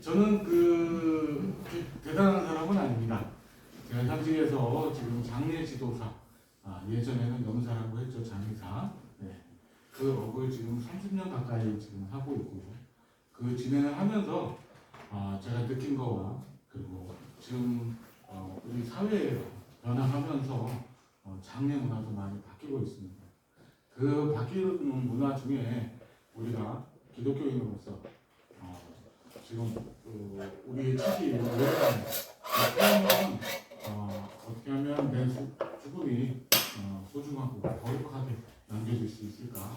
저는 대단한 사람은 아닙니다. 제가 현직에서 지금 장례 지도사, 예전에는 염사라고 했죠, 장의사. 네. 그 업을 지금 30년 가까이 지금 하고 있고요. 그 진행을 하면서 제가 느낀 거와 그리고 지금 우리 사회에 변화하면서 장례 문화도 많이 바뀌고 있습니다. 그 바뀌는 문화 중에 우리가 기독교인으로서 지금 우리의 책이 오래간 어떻게 하면 내 죽음이 소중하고 거룩하게 남겨질 수 있을까?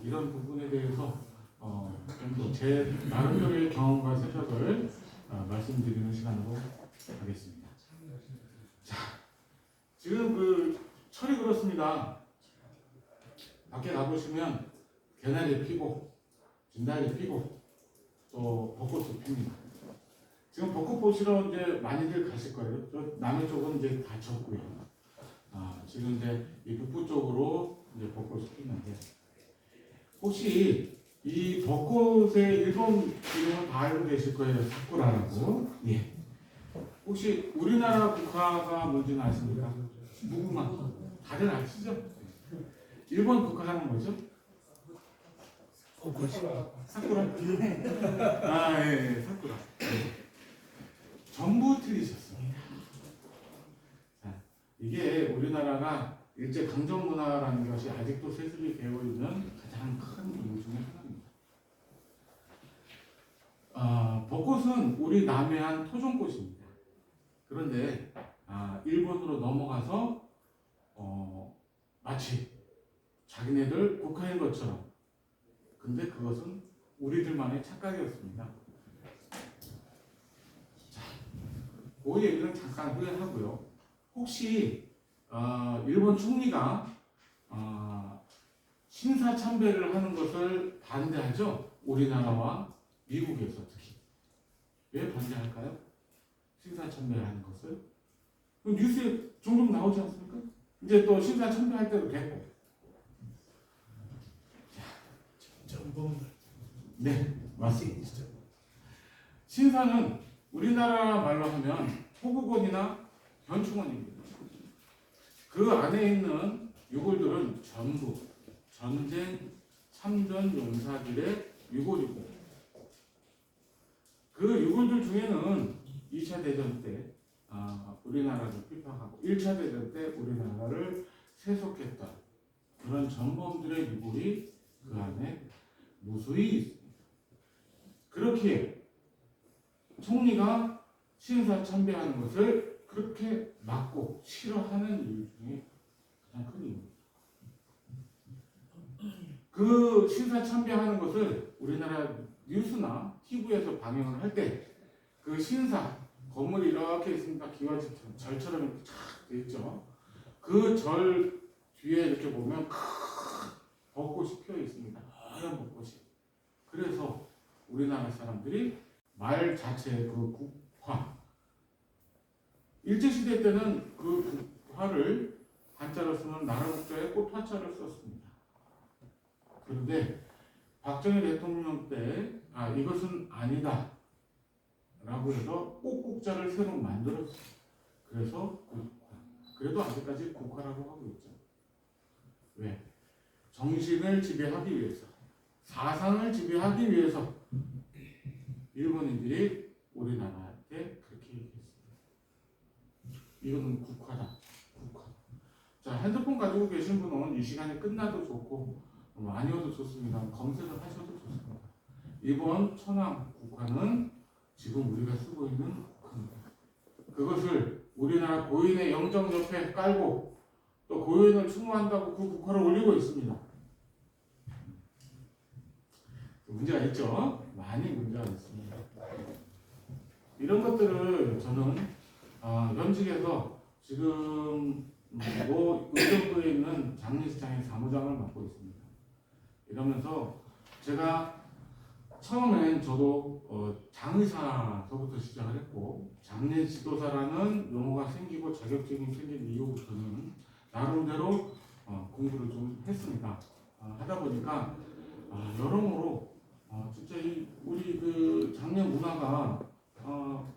이런 부분에 대해서 좀 더 제 나름대로의 경험과 생각을 말씀드리는 시간으로 하겠습니다. 자, 지금 철이 그렇습니다. 밖에 가보시면 개나리 피고, 진달래 피고, 또 벚꽃도 핍니다. 지금 벚꽃 보시러 이제 많이들 가실 거예요. 저 남해 쪽은 이제 다 졌고요. 지금 이제 이 북부 쪽으로 이제 벚꽃이 피는데, 혹시 이 벚꽃의 일본 이름을 다 알고 계실 거예요. 사쿠라라고. 예. 혹시 우리나라 국화가 뭔지는 아십니까? 무궁화. 다들 아시죠? 일본 국화는 뭐죠? 사쿠라. 예, 사쿠라. 전부 틀리셨습니다. 자, 이게 우리나라가 일제 강점 문화라는 것이 아직도 세습이 되어 있는 가장 큰 이유 중에 하나입니다. 벚꽃은 우리 남해안 토종꽃입니다. 그런데 일본으로 넘어가서 마치 자기네들 국화인 것처럼, 근데 그것은 우리들만의 착각이었습니다. 자, 그 얘기는 잠깐 후에 하고요. 혹시 일본 총리가 신사참배를 하는 것을 반대하죠? 우리나라와 미국에서 특히. 왜 반대할까요? 신사참배를 하는 것을. 뉴스에 종종 나오지 않습니까? 이제 또 신사참배할 때도 됐고. 네, 맞습니다. 신사는 우리나라 말로 하면 호국원이나 현충원입니다. 그 안에 있는 유골들은 전부 전쟁 참전 용사들의 유골이고, 그 유골들 중에는 2차 대전 때 우리나라를 핍박하고 1차 대전 때 우리나라를 세속했던 그런 전범들의 유골이 그 안에 무수히 있습니다. 그렇기에 총리가 신사참배하는 것을 그렇게 막고 싫어하는 이유 중에 가장 큰 이유입니다. 그 신사참배하는 것을 우리나라 뉴스나 TV에서 방영을 할 때 그 신사 건물이 이렇게 있으니까 기와집처럼 절처럼 이렇게 쫙 돼 있죠. 그 절 뒤에 이렇게 보면 큰 벚꽃이 피어 있습니다. 하얀 벚꽃이. 그래서 우리나라 사람들이 말 자체의 그 국화, 일제시대 때는 그 국화를 한자로 쓰는 나라국자에 꽃화자를 썼습니다. 그런데 박정희 대통령 때 이것은 아니다 라고 해서 꽃국자를 새로 만들었어요. 그래서 국화. 그래도 아직까지 국화라고 하고 있죠. 왜? 정신을 지배하기 위해서, 사상을 지배하기 위해서 일본인들이 우리나라한테 그렇게 얘기했습니다. 이거는 국화다. 국화. 자, 핸드폰 가지고 계신 분은 이 시간이 끝나도 좋고 아니어도 좋습니다. 검색을 하셔도 좋습니다. 이번 천황 국화는 지금 우리가 쓰고 있는 국화입니다. 그것을 우리나라 고인의 영정 옆에 깔고 또 고인을 추모한다고 그 국화를 올리고 있습니다. 문제가 있죠? 많이 문제가 있습니다. 이런 것들을 저는 현직에서 지금 의정부에 있는 장례식장의 사무장을 맡고 있습니다. 이러면서 제가 처음엔 저도 장의사서부터 시작을 했고, 장례 지도사라는 용어가 생기고 자격증이 생긴 이후부터는 나름대로 공부를 좀 했습니다. 하다 보니까 여러모로 진짜 우리 그 장례 문화가 하다가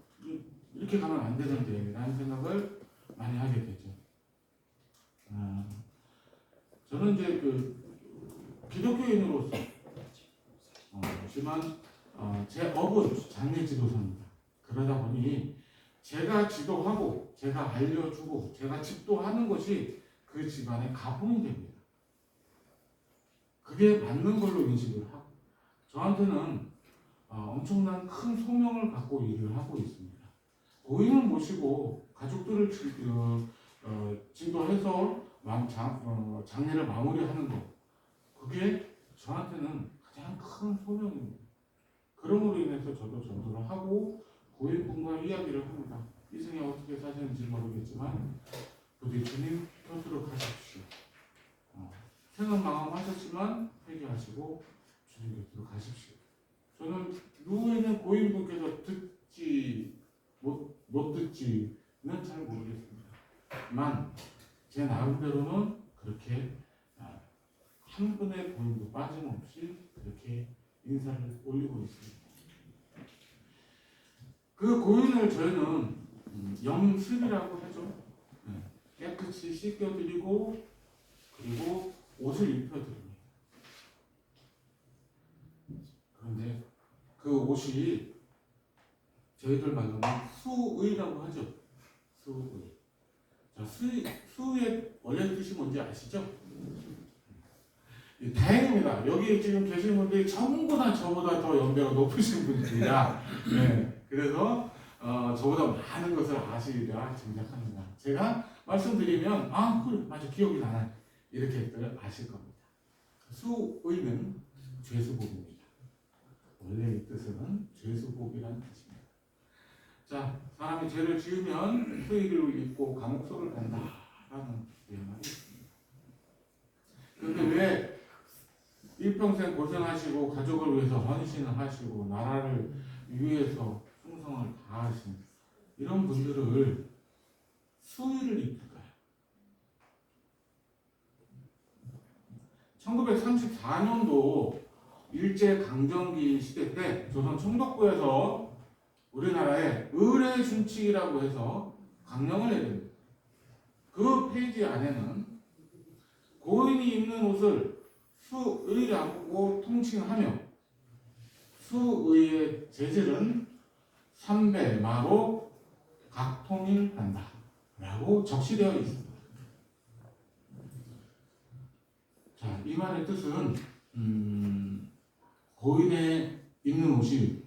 이렇게 가면 안 되는데 라는 생각을 많이 하게 되죠. 저는 이제 기독교인으로서 하지만 제 업은 장례 지도사입니다. 그러다 보니 제가 지도하고 제가 알려주고 제가 집도하는 것이 그 집안의 가봉이 됩니다. 그게 맞는 걸로 인식을 하고 저한테는 엄청난 큰 소명을 갖고 일을 하고 있습니다. 고인을 모시고 가족들을 지도해서 장례를 마무리하는 것 그게 저한테는 가장 큰 소명입니다. 그러므로 인해서 저도 전도를 하고 고인분과 이야기를 합니다. 이 생에 어떻게 사시는지 모르겠지만 부디 주님 곁으로 가십시오. 생은 마감하셨지만 회개하시고 주님 곁으로 가십시오. 저는 누구에는 고인분께서 듣지 못 듣지는 잘 모르겠습니다.만 제 나름대로는 그렇게 한 분의 고인도 빠짐없이 그렇게 인사를 올리고 있습니다. 그 고인을 저희는 염습이라고 하죠. 깨끗이 씻겨드리고 그리고 옷을 입혀드립니다. 그런데 그 옷이 저희들 말로는 수의라고 하죠. 수의. 자, 수의 원래 뜻이 뭔지 아시죠? 다행입니다. 여기 지금 계신 분들이 전부 다 저보다 더 연배가 높으신 분들이라 그래서 저보다 많은 것을 아시리라 짐작합니다. 제가 말씀드리면 그래 맞아 기억이 나요. 이렇게 아실 겁니다. 수의는 죄수복입니다. 원래 이 뜻은 죄수복이라는 뜻입니다. 자, 사람이 죄를 지으면 수의를 입고 감옥소를 간다라는 내용이 있습니다. 그런데 왜 일평생 고생하시고 가족을 위해서 헌신을 하시고 나라를 위해서 충성을 다하신 이런 분들을 수의를 입힐까요? 1934년도 일제강점기 시대 때 조선 총독부에서 우리나라에 의례준칙이라고 해서 강령을 내립니다. 그 페이지 안에는 고인이 입는 옷을 수의라고 통칭하며 수의의 재질은 삼배, 마로, 각통일한다 라고 적시되어 있습니다. 자, 이 말의 뜻은 고인의 입는 옷이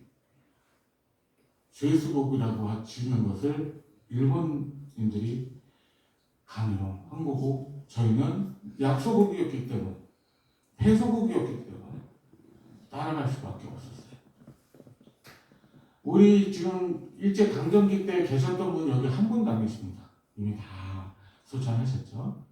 죄수복이라고 짓는 것을 일본인들이 강요한 거고 저희는 약소복이었기 때문에 폐소복이었기 때문에 따라갈 수밖에 없었어요. 우리 지금 일제강점기 때 계셨던 분 여기 한 분도 안 계십니다. 이미 다 소천하셨죠.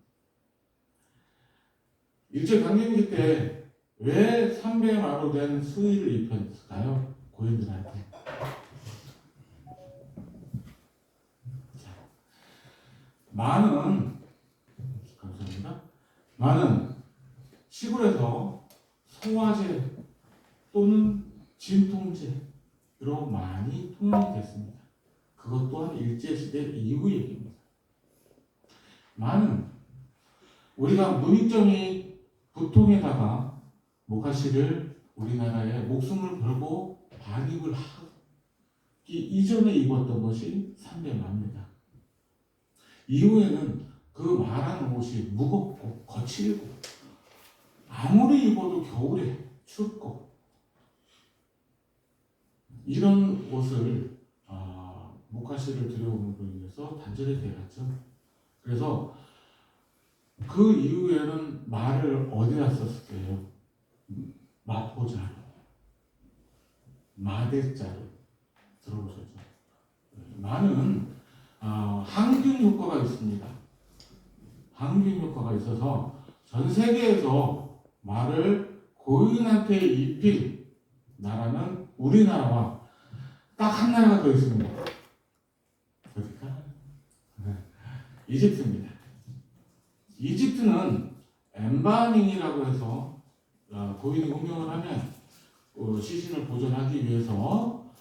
일제강점기 때 왜 삼배마로 된 수의를 입혔을까요? 고인들한테. 감사합니다. 많은 시골에서 소화제 또는 진통제로 많이 통용이 됐습니다. 그것 또한 일제시대 이후 얘기입니다. 많은 우리가 문익점이 부통에다가 모카시를 우리나라에 목숨을 걸고 반입을 하기 이전에 입었던 것이 삼배마입니다. 이후에는 그 말한 옷이 무겁고 거칠고 아무리 입어도 겨울에 춥고 이런 옷을 모카시를 들여오므로 인해서 단절이 되었죠. 그래서 그 이후에는 말을 어디다 썼을까요? 마포자루, 마대자루 들어보셨죠? 말은 항균 효과가 있습니다. 항균 효과가 있어서 전 세계에서 말을 고인한테 입힌 나라는 우리나라와 딱 한 나라가 더 있습니다. 어딜까? 이집트입니다. 이집트는 엠바밍이라고 해서 고인이 운명을 하면 시신을 보존하기 위해서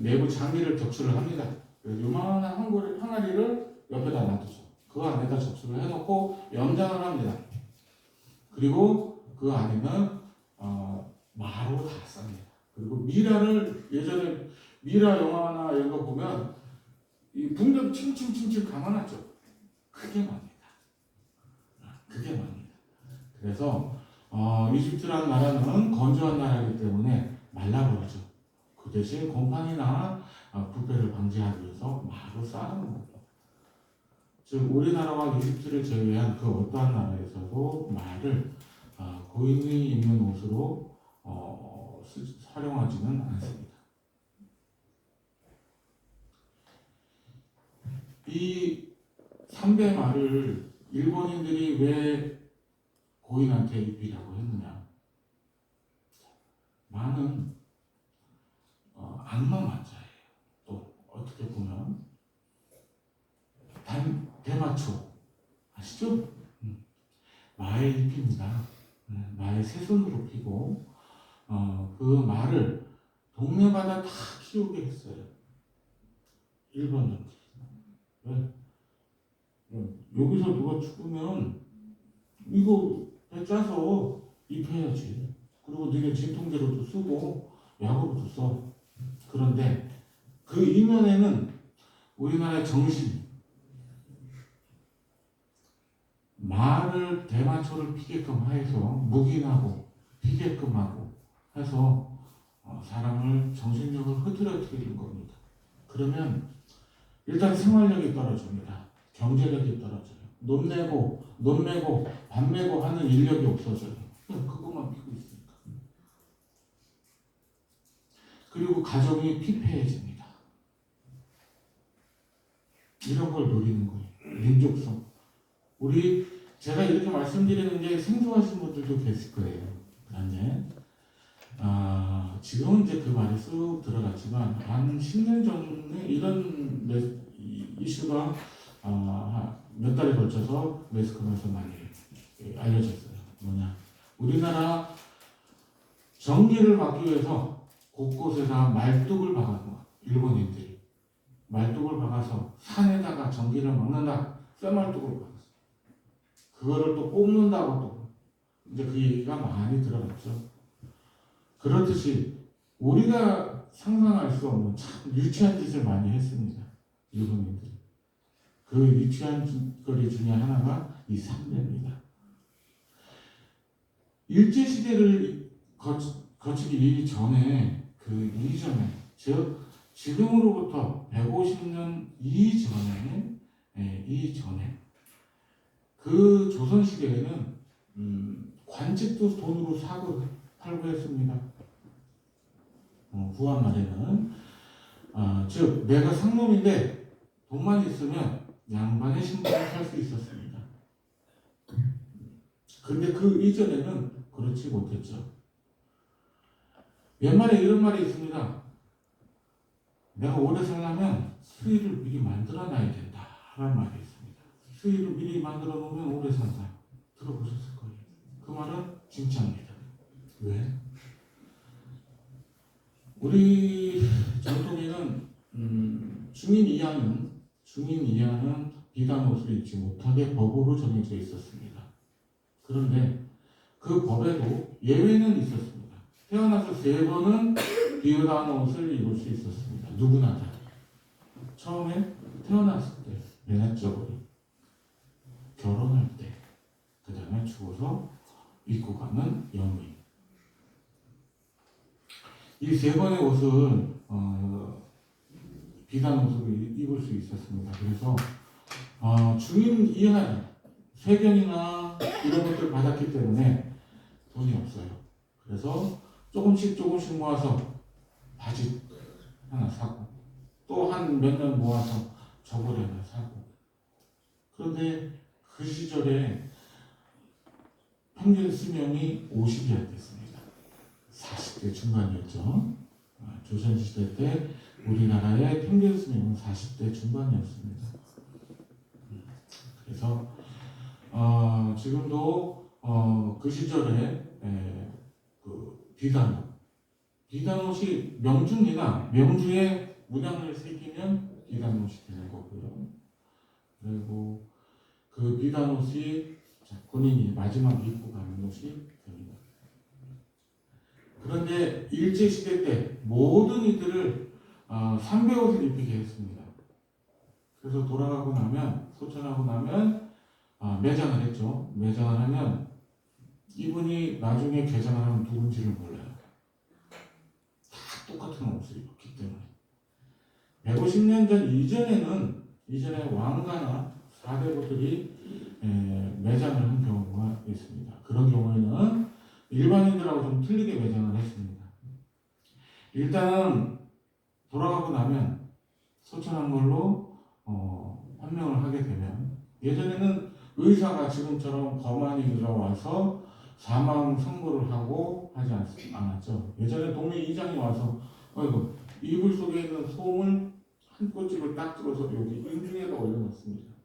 내부 장비를 격추를 합니다. 그래서 요만한 항아리를 옆에다 놔두죠. 그 안에다 접수를 해놓고 염장을 합니다. 그리고 그 안에는 마로 다 쌉니다. 그리고 미라를 예전에 미라 영화나 이런 거 보면 이 붕대도 칭칭칭칭 감아놨죠. 그게 맙니다. 그게 맙니다. 그래서 이집트라는 나라는 건조한 나라이기 때문에 말라버리죠. 그 대신 곰팡이나 부패를 방지하기 위해서 마로 쌓는 겁니다. 즉 우리나라와 이집트를 제외한 그 어떠한 나라에서도 말을 고인이 입는 옷으로 활용하지는 않습니다. 이 3대 말을 일본인들이 왜 고인한테 입히라고 했느냐? 말은 악마 만자예요. 또 어떻게 보면 대마초 아시죠? 마에 입힙니다. 마에 세 손으로 피고 그 말을 동네마다 다 키우게 했어요. 일본인들이. 왜? 여기서 누가 죽으면 이거 배 짜서 입혀야지. 그리고 너네 진통제로도 쓰고 약으로도 써. 그런데 그 이면에는 우리나라의 정신, 말을 대마초를 피게끔 해서 묵인하고 피게끔 하고 해서 사람을 정신력을 흐트러뜨리는 겁니다. 그러면 일단 생활력이 떨어집니다. 경제력이 떨어져요. 돈 내고 밥 내고 하는 인력이 없어져요. 그것만 피고 있으니까. 그리고 가정이 피폐해집니다. 이런 걸 노리는 거예요. 민족성. 제가 이렇게 말씀드리는 게 생소하신 분들도 계실 거예요. 그런데 지금은 이제 그 말이 쑥 들어갔지만 한 10년 전에 이런 이슈가 몇 달에 걸쳐서 매스컴에서 많이 알려졌어요. 뭐냐? 우리나라 전기를 막기 위해서 곳곳에다 말뚝을 박아서 일본인들이 말뚝을 박아서 산에다가 전기를 막는다. 쇠말뚝을 박았어요. 그거를 또 뽑는다고 또 이제 그 얘기가 많이 들어갔죠. 그렇듯이 우리가 상상할 수 없는 참 유치한 짓을 많이 했습니다. 일본인들이. 그 유치한 거리 중에 하나가 이 삼대입니다. 일제시대를 거치기 이전에 그 이전에 즉 지금으로부터 150년 이전에 그 조선시대에는 관직도 돈으로 사고 팔고 했습니다. 후한 말에는 즉 내가 상놈인데 돈만 있으면 양반의 신분을 살 수 있었습니다. 근데 그 이전에는 그렇지 못했죠. 옛말에 이런 말이 있습니다. 내가 오래 살려면 수의를 미리 만들어 놔야 된다 라는 말이 있습니다. 수의를 미리 만들어 놓으면 오래 산다. 들어보셨을 거예요. 그 말은 진짜입니다. 왜? 우리 전통에는 중인 이하는 비단 옷을 입지 못하게 법으로 정해져 있었습니다. 그런데 그 법에도 예외는 있었습니다. 태어나서 3번은 비단 옷을 입을 수 있었습니다. 누구나 다. 처음에 태어났을 때, 매너적으로 결혼할 때, 그 다음에 죽어서 입고 가는 영위. 이 3번의 옷을 비단 옷을 입을 수 있었습니다. 그래서 중인 이하 세견이나 이런 것들 받았기 때문에 돈이 없어요. 그래서 조금씩 모아서 바지 하나 사고 또 한 몇 년 모아서 저고리 하나 사고. 그런데 그 시절에 평균 수명이 50이 안 됐습니다. 40대 중반이었죠. 조선시대 때 우리나라의 평균 수명은 40대 중반이었습니다. 그래서 지금도 그 시절에 그 비단옷이 명주에 문양을 새기면 비단옷이 되는 거고요. 그리고 그 비단옷이 본인이 마지막 입고 가는 옷이 됩니다. 그런데 일제시대 때 모든 이들을 삼배옷을 입히게 했습니다. 그래서 돌아가고 나면, 소천하고 나면 매장을 했죠. 매장을 하면 이분이 나중에 개장을 하면 누군지를 몰라요. 다 똑같은 옷을 입었기 때문에. 150년 전 이전에 왕가나 사대부들이 매장을 한 경우가 있습니다. 그런 경우에는 일반인들하고 좀 틀리게 매장을 했습니다. 일단은 돌아가고 나면 소천한 걸로 판명을 하게 되면, 예전에는 의사가 지금처럼 검안이 들어와서 사망 선고를 하고 하지 않았죠. 예전에 동네 이장이 와서 이불 속에 있는 솜을 한 꼬집을 딱 집어서 여기 인중에다 올려놓습니다.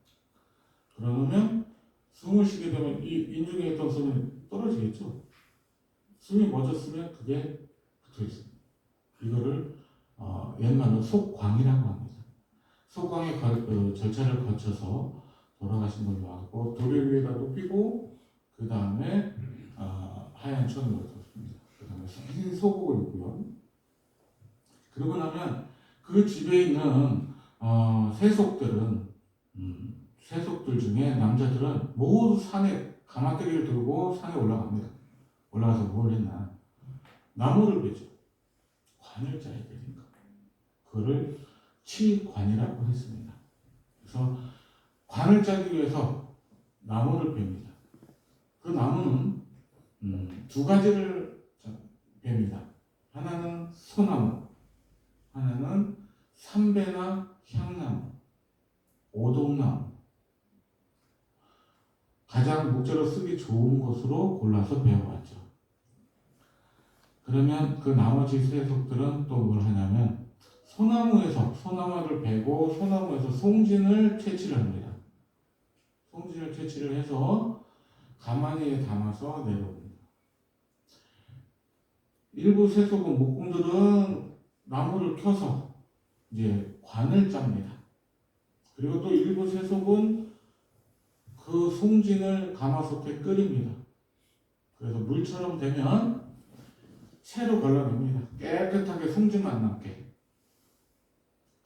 그러면 숨을 쉬게 되면 이 인중에 있던 솜이 떨어지겠죠. 숨이 멎었으면 그게 붙어있습니다. 이거를 옛말로 속광이라고 합니다. 속광의 절차를 거쳐서 돌아가신 걸로 하고 돌을 위에다 높이고 그 다음에 하얀 천으로 덮습니다. 그 다음에 흰 소복을 입고요. 그러고 나면 그 집에 있는 세속들 중에 남자들은 모두 산에 가마떼기를 들고 산에 올라갑니다. 올라가서 뭘 했나? 나무를 베죠. 관을 짜야 되니까. 그거를 칠관이라고 했습니다. 그래서 관을 짜기 위해서 나무를 뱁니다. 그 나무는 두 가지를 뱁니다. 하나는 소나무, 하나는 삼배나 향나무, 오동나무. 가장 목재로 쓰기 좋은 것으로 골라서 베어왔죠. 그러면 그 나머지 세속들은 또 뭘 하냐면 소나무를 베고 소나무에서 송진을 채취를 합니다. 송진을 채취를 해서 가마니에 담아서 내려옵니다. 일부 세속은 목공들은 나무를 켜서 이제 관을 짭니다. 그리고 또 일부 세속은 그 송진을 가마솥에 끓입니다. 그래서 물처럼 되면 채로 걸러냅니다. 깨끗하게 송진만 남게.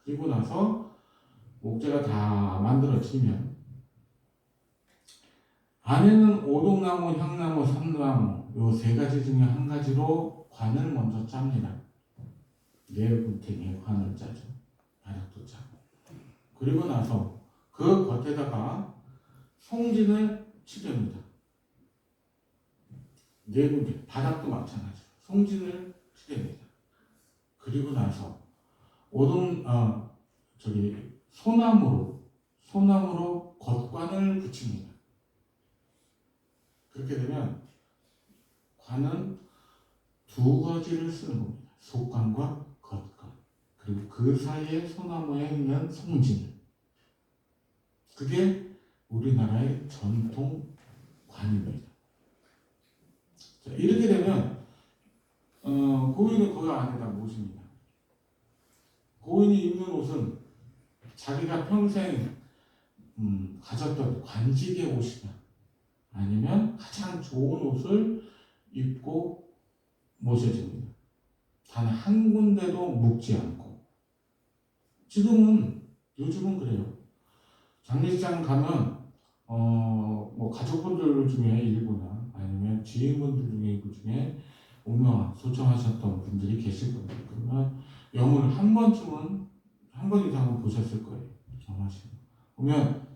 그리고 나서 목재가 다 만들어지면 안에는 오동나무, 향나무, 삼나무 요 세 가지 중에 한 가지로 관을 먼저 짭니다. 내분탱이에 관을 짜죠. 바닥도 짜고. 그리고 나서 그 겉에다가 송진을 칠합니다. 내분탱, 바닥도 마찬가지로 송진을 칠합니다. 그리고 나서 소나무로 겉관을 붙입니다. 그렇게 되면 관은 두 가지를 쓰는 겁니다. 속관과 겉관. 그리고 그 사이에 소나무에 있는 송진. 그게 우리나라의 전통 관입니다. 자, 이렇게 되면 고인은 그 안에다 모십니다. 고인이 입는 옷은 자기가 평생 가졌던 관직의 옷이나 아니면 가장 좋은 옷을 입고 모셔집니다. 단 한 군데도 묵지 않고. 요즘은 그래요. 장례식장 가면 뭐 가족분들 중에 일부나 아니면 지인분들 중에 일부 중에 오면 소청하셨던 분들이 계실 겁니다. 그러면 영을 한 번 이상은 보셨을 거예요. 정하시고 보면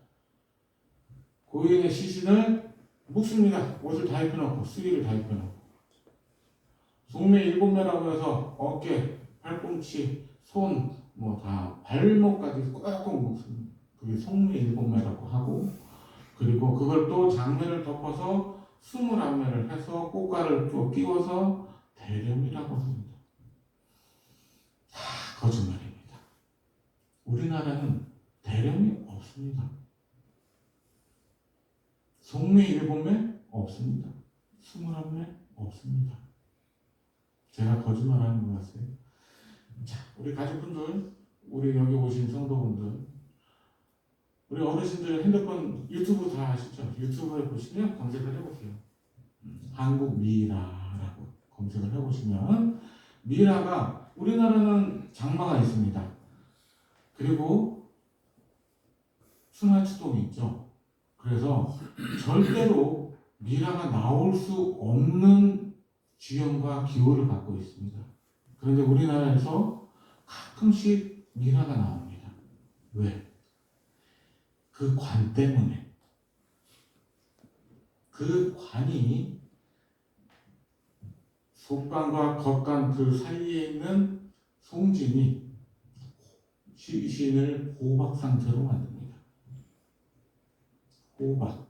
고인의 시신을 묵습니다. 옷을 다 입혀놓고 수의를 다 입혀놓고 속매 7매라고 해서 어깨, 팔꿈치, 손 뭐 다 발목까지 꽉꽉 묵습니다. 그게 속매 7매라고 하고, 그리고 그걸 또 장매를 덮어서 21매를 해서 꽃가를 또 끼워서 대령이라고 합니다. 다 거짓말입니다. 우리나라는 대령이 없습니다. 속매 7매 없습니다. 21매 없습니다. 제가 거짓말하는 것 같아요. 자, 우리 가족분들 우리 여기 오신 성도분들, 우리 어르신들 핸드폰 유튜브 다 아시죠? 유튜브에 보시면 검색을 해보세요. 한국 미라라고 검색을 해보시면 미라가 우리나라는 장마가 있습니다. 그리고 순화추동이 있죠. 그래서 절대로 미라가 나올 수 없는 지형과 기후를 갖고 있습니다. 그런데 우리나라에서 가끔씩 미라가 나옵니다. 왜? 그 관 때문에. 그 관이 속관과 겉관 그 사이에 있는 송진이 시신을 호박 상태로 만듭니다. 호박.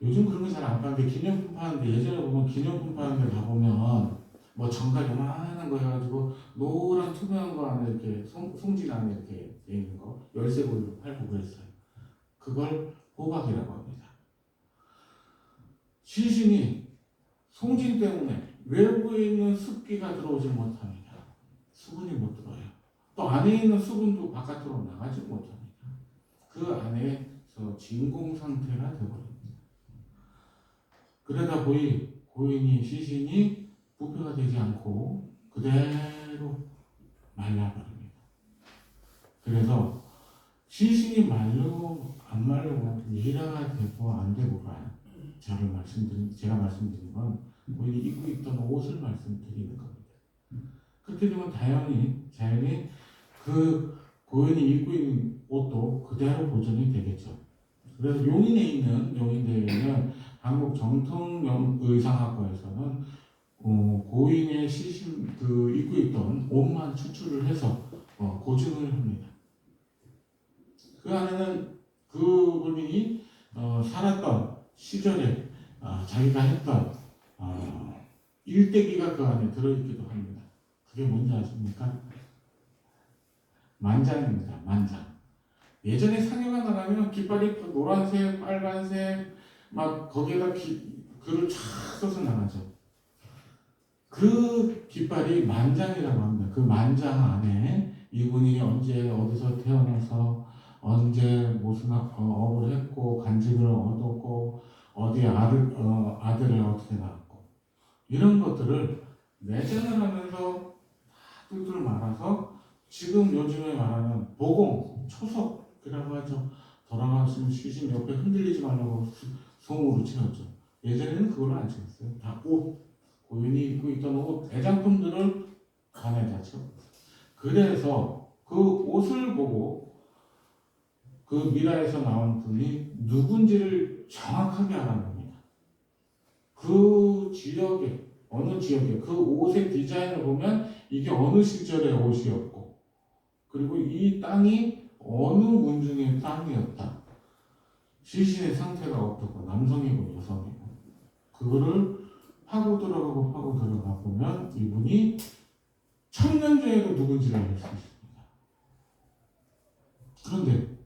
요즘 그런 거 잘 안 파는데 기념품 파는데 예전에 보면 기념품 파는 데 가보면 뭐 정갈 요만한 거 해가지고 노란 투명한 거 안에 이렇게 송진 안에 이렇게 돼 있는 거 열쇠고리로 팔고 그랬어요. 그걸 호박이라고 합니다. 시신이 송진 때문에 외부에 있는 습기가 들어오지 못합니다. 수분이 못 들어요. 또 안에 있는 수분도 바깥으로 나가지 못합니다. 그 안에서 진공 상태가 되어버립니다. 그러다 보니 고인이 시신이 부패가 되지 않고 그대로 말라버립니다. 그래서 시신이 말르고 안 말르고 미라가 되고 안 되고가 제가 말씀드린 건 고인이 입고 있던 옷을 말씀드리는 겁니다. 그렇게 되면 자연히 그 고인이 입고 있는 옷도 그대로 보존이 되겠죠. 그래서 용인대에 있는 한국 정통 의상학과에서는 고인의 시신 입고 있던 옷만 추출을 해서 고증을 합니다. 그 안에는 그 본인이 살았던 시절에 자기가 했던 일대기가 그 안에 들어있기도 합니다. 그게 뭔지 아십니까? 만장입니다. 만장. 예전에 상해가 나가면 깃발이 노란색, 빨간색 막 거기에다 글을 쫙 써서 나가죠. 그 깃발이 만장이라고 합니다. 그 만장 안에 이분이 언제 어디서 태어나서 언제 무슨 업을 했고 간직을 얻었고 어디 아들을 어떻게 낳았고 이런 것들을 내전을 하면서 다 뚫뚫 말아서 지금 요즘에 말하는 보공, 초석이라고 하죠. 돌아가신 시신 옆에 흔들리지 말라고 송으로 채웠죠. 예전에는 그걸 안 채웠어요. 다 고인이 입고 있던 옷, 애장품들을 관에다 채웠어요. 그래서 그 옷을 보고 그 미라에서 나온 분이 누군지를 정확하게 알아냅니다. 그 지역에, 어느 지역에 그 옷의 디자인을 보면 이게 어느 시절의 옷이었고 그리고 이 땅이 어느 문중의 땅이었다. 시신의 상태가 어떻고 남성이고 여성이고 그거를 파고 들어가 보면 이분이 천년 전에도 누군지를 알 수 있습니다. 그런데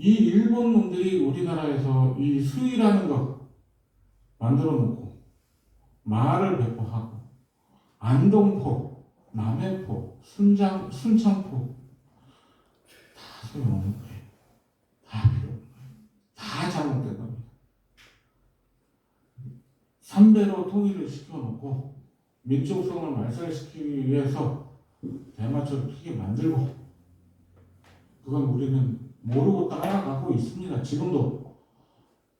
이 일본 놈들이 우리나라에서 이 수의라는 거 만들어 놓고 말을 배포하고 안동포, 남해포, 순창포 다 소용없는 거예요. 다 필요 없는 거예요. 다 잘못된 겁니다. 삼배로 통일을 시켜놓고 민족성을 말살시키기 위해서 대마초를 크게 만들고 그건 우리는 모르고 따라가고 있습니다. 지금도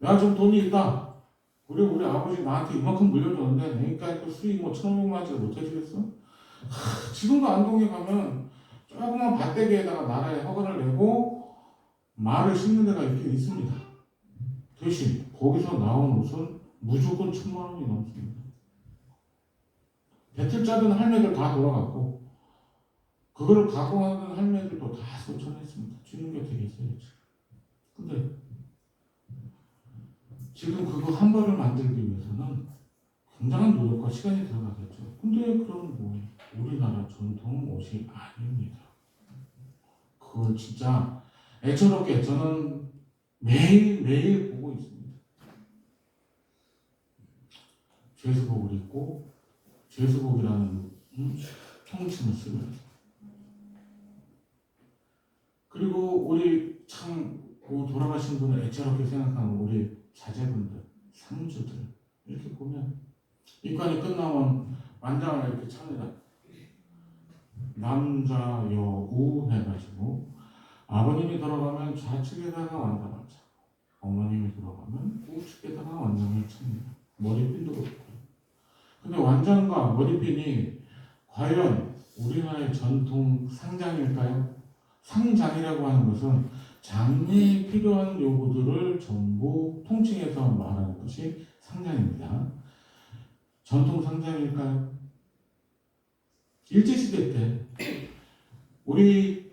야 좀 돈이 있다. 우리 아버지 나한테 이만큼 물려줬는데 내니까 그 수익 뭐 1,500만원짜리 못 해주겠어? 지금도 안동에 가면 조그만 밭대기에다가 나라에 허가를 내고 말을 심는 데가 있긴 있습니다. 대신 거기서 나온 옷은 무조건 1,000만원이 넘습니다. 배틀 짜던 할매들 다 돌아갔고 그거를 가공하는 할매들도 다 소천했습니다. 죽는 게 되겠어요. 근데 지금 그거 한 벌을 만들기 위해서는 굉장한 노력과 시간이 들어가겠죠. 근데 그럼 뭐예요? 우리나라 전통 옷이 아닙니다. 그걸 진짜 애처롭게 저는 매일 보고 있습니다. 죄수복을 입고 죄수복이라는 통칭을 쓰면서 그리고 우리 참 돌아가신 분을 애처롭게 생각하는 우리 자제분들, 상주들 이렇게 보면 입관이 끝나면 완장을 이렇게 찹니다. 남자 여우 해가지고 아버님이 돌아가면 좌측에다가 완장을 차고 어머님이 돌아가면 우측에다가 완장을 찹니다. 머리핀도 그렇고. 근데 완장과 머리핀이 과연 우리나라의 전통 상장일까요? 상장이라고 하는 것은 장례에 필요한 요구들을 전부 통칭해서 말하는 것이 상장입니다. 전통 상장일까요? 일제시대 때 우리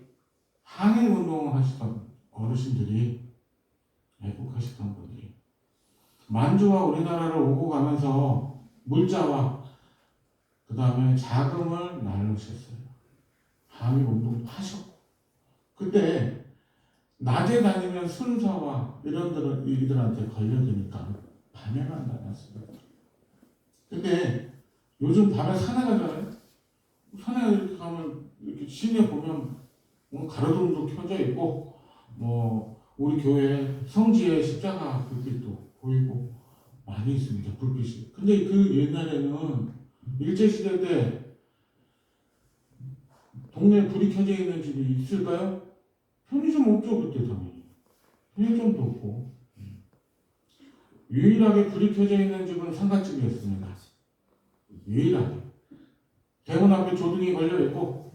항일운동을 하시던 어르신들이, 애국하시던 분들이 만주와 우리나라를 오고 가면서 물자와 그 다음에 자금을 나누셨어요. 항일운동도 하셨고, 그때 낮에 다니면 순사와 이들한테 걸려드니까 밤에만 다녔어요. 근데 요즘 밤에 산에 가잖아요. 산에 이렇게 가면 이렇게 시내 보면 가로등도 켜져 있고 우리 교회 성지에 십자가 불빛도 보이고 많이 있습니다. 불빛이. 근데 그 옛날에는 일제시대 때 동네에 불이 켜져 있는 집이 있을까요? 편의점 없죠. 그때 당연히 편의점도 없고 유일하게 불이 켜져 있는 집은 상가집이었습니다. 유일하게 대문 앞에 조등이 걸려 있고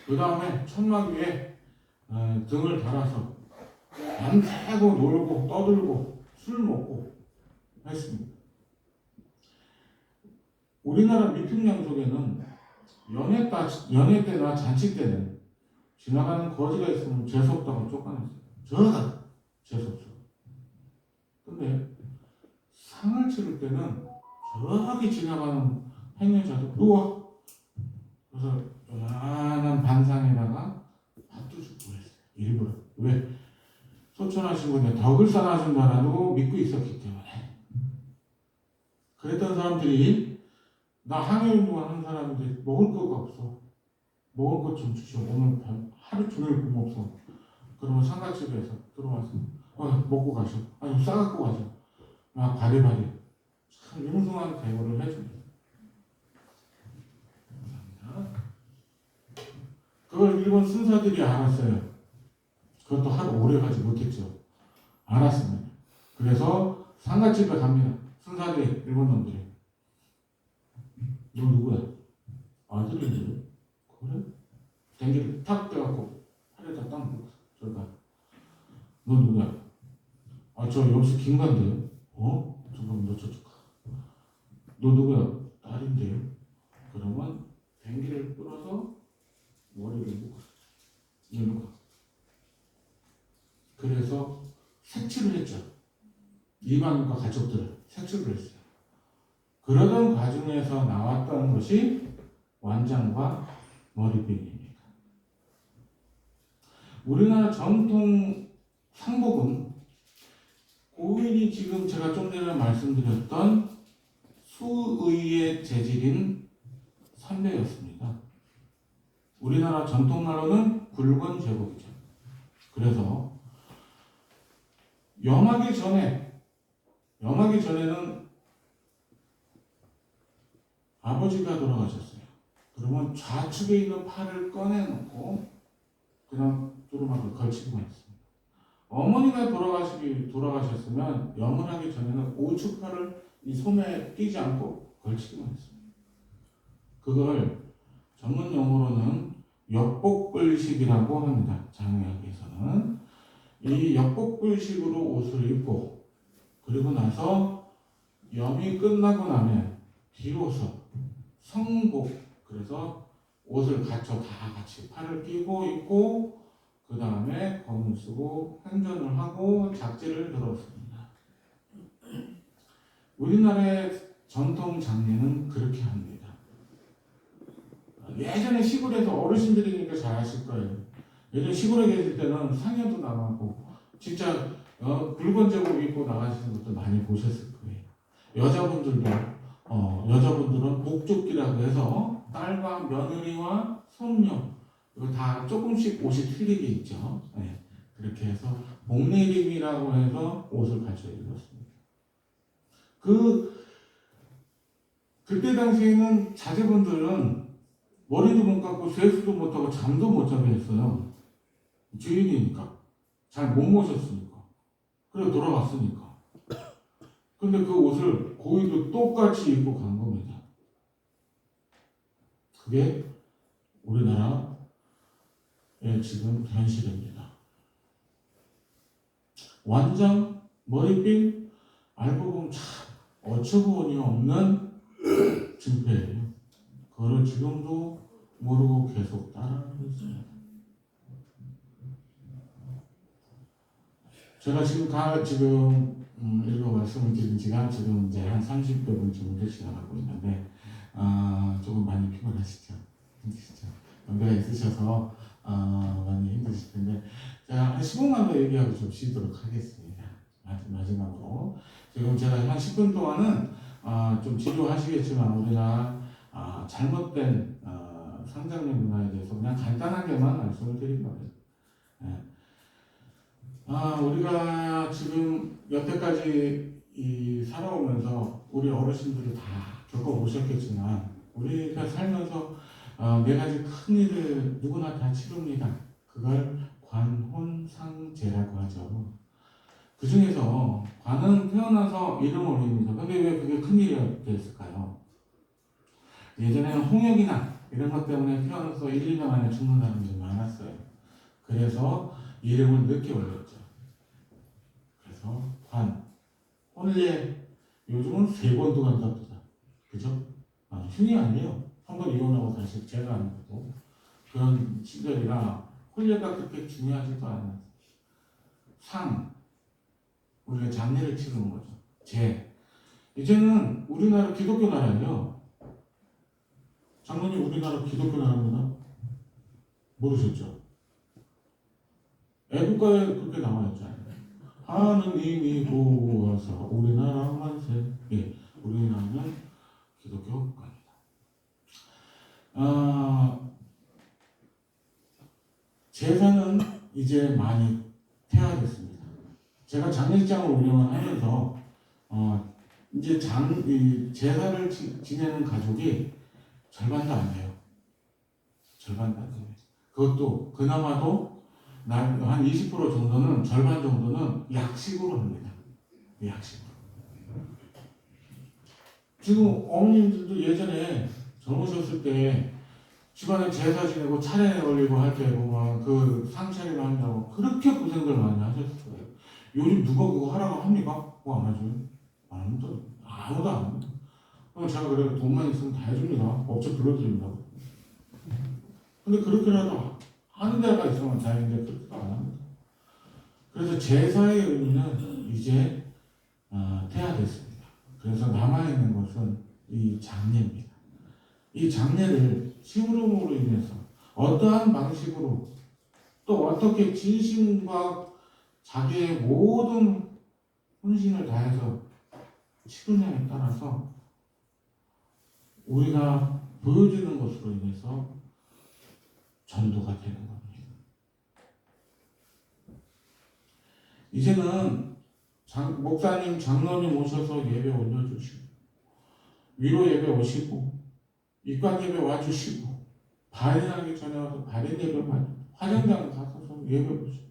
그 다음에 천막 위에 등을 달아서 밤새고 놀고 떠들고 술 먹고 했습니다. 우리나라 미평양족에는 연애 때나 잔치 때는 지나가는 거지가 있으면 재수없다고 쫓아냈어요. 저가 재수없어. 근데 상을 치를 때는 저기 지나가는 행여자도 누워. 그래서 요란한 반상에다가 밥도 주고 그랬어요. 일부러. 왜? 소천하신 분이 덕을 쌓아준다라고 믿고 있었기 때문에. 그랬던 사람들이 나 항해운동을 하는 사람인데 먹을 거가 없어. 먹을 것 좀 주시오. 오늘 하루 종일 굶었어. 그러면 상가집에서 들어와서 먹고 가시오. 아니 싸갖고 가시오. 막 바리바리 참 융숭한 대우를 해줍니다. 감사합니다. 그걸 일본 순사들이 알았어요. 그것도 하루 오래 가지 못했죠. 알았습니다. 그래서 상가집에 갑니다. 순사들이, 일본 놈들이. 너 누구야? 아들인데? 그래? 댕기를 탁 떼갖고 팔에다 딱 놓고 저리 가. 너 누구야? 저 역시 김관대요. 잠깐만 너 저쪽 가. 너 누구야? 딸인데요. 그러면 댕기를 끌어서 머리를 묶어. 이리로 가. 그래서 색출을 했죠. 이방인과 가족들을 색출을 했어요. 그러던 과정에서 나왔던 것이 완장과 머리핀입니다. 우리나라 전통 상복은 고인이 지금 제가 좀 전에 말씀드렸던 수의의 재질인 선배였습니다. 우리나라 전통말로는 굵은 제복이죠. 그래서 염하기 전에는 아버지가 돌아가셨어요. 그러면 좌측에 있는 팔을 꺼내놓고 그냥 두루마기를 걸치기만 했습니다. 어머니가 돌아가셨으면 염을 하기 전에는 우측 팔을 이 손에 끼지 않고 걸치기만 했습니다. 그걸 전문 용어로는 역복불식이라고 합니다. 장의학에서는 이 역복불식으로 옷을 입고 그리고 나서 염이 끝나고 나면 비로소 성복, 그래서 옷을 갖춰 다 같이 팔을 끼고 입고 그 다음에 검을 쓰고 행전을 하고 작지를 들었습니다. 우리나라의 전통 장례는 그렇게 합니다. 예전에 시골에서 어르신들이니까 잘 아실 거예요. 예전 시골에 계실 때는 상여도 나가고 진짜 굵은 제복 입고 나가시는 것도 많이 보셨을 거예요. 여자분들은 복족기라고 해서 딸과 며느리와 손녀 이거 다 조금씩 옷이 틀리게 있죠. 네. 그렇게 해서 목내림이라고 해서 옷을 갖춰 입었습니다. 그때 당시에는 자제분들은 머리도 못 감고 세수도 못하고 잠도 못 자게 했어요. 주인이니까. 잘 못 모셨으니까. 그래 돌아갔으니까. 근데 그 옷을 고인도 똑같이 입고 간 겁니다. 그게 우리나라의 지금 현실입니다. 완전 머리핀 알고 보면 참 어처구니 없는 증표예요. 그거를 지금도 모르고 계속 따라하고 있습니다. 제가 지금 읽어 말씀을 드린 지가 지금 이제 한 30분 정도 지나가고 있는데 조금 많이 피곤하시죠? 힘드시죠? 연배가 있으셔서 많이 힘드실 텐데 제가 한 15분 더 얘기하고 좀 쉬도록 하겠습니다. 마지막으로 지금 제가 한 10분 동안은 좀 지루하시겠지만 우리나라 잘못된 상장료 문화에 대해서 그냥 간단하게만 말씀을 드린 거예요. 예. 우리가 지금 여태까지 살아오면서 우리 어르신들이 다 겪어보셨겠지만 우리가 살면서 네 가지 큰 일을 누구나 다 치릅니다. 그걸 관혼상제라고 하죠. 그 중에서 관은 태어나서 이름을 올립니다. 근데 왜 그게 큰일이 됐을까요? 예전에는 홍역이나 이런 것 때문에 태어나서 1, 2년 안에 죽는 사람들이 많았어요. 그래서 이름을 늦게 올렸죠. 그래서 혼례 요즘은 3번 들어간답니다. 그죠? 흉이 아니에요. 한 번 이혼하고 다시 재가하는 거고 그런 시절이라 혼례가 그렇게 중요하지도 않아요. 우리가 장례를 치르는 거죠. 이제는 우리나라 기독교 나라예요. 장로님 우리나라 기독교 나라입니다. 모르셨죠? 애국가에 그렇게 나와있잖아요. 하느님이 보호하사 우리나라 만세. 예, 우리나라는 기독교 국가입니다. 제사는 이제 많이 퇴화됐습니다. 제가 장례식장을 운영을 하면서 이제 제사를 지내는 가족이 절반도 안 돼요. 절반도 안 돼요. 그것도 그나마도 한 20% 정도는 절반 정도는 약식으로 합니다. 약식으로. 지금 어머님들도 예전에 젊으셨을 때 집안에 제사 지내고 차례 올리고 할 때 그 상차리를 한다고 그렇게 고생들 많이 하셨을 거예요. 요즘 누가 그거 하라고 합니까? 그거 안 하죠. 아무도 안 합니다. 제가 그래도 돈만 있으면 다 해줍니다. 업체 불러드립니다. 근데 그렇게라도 하는 데가 있으면 다행인데 그렇게도 안 합니다. 그래서 제사의 의미는 이제 퇴화됐습니다. 그래서 남아있는 것은 이 장례입니다. 이 장례를 시부름으로 인해서 어떠한 방식으로 또 어떻게 진심과 자기의 모든 혼신을 다해서 치르냐에 따라서 우리가 보여주는 것으로 인해서 전도가 되는 겁니다. 이제는 목사님, 장로님 오셔서 예배 올려주시고 위로 예배 오시고 입관 예배 와주시고 발인하기 전에 와서 발인 예배 받고 화장장 가서 예배 오시고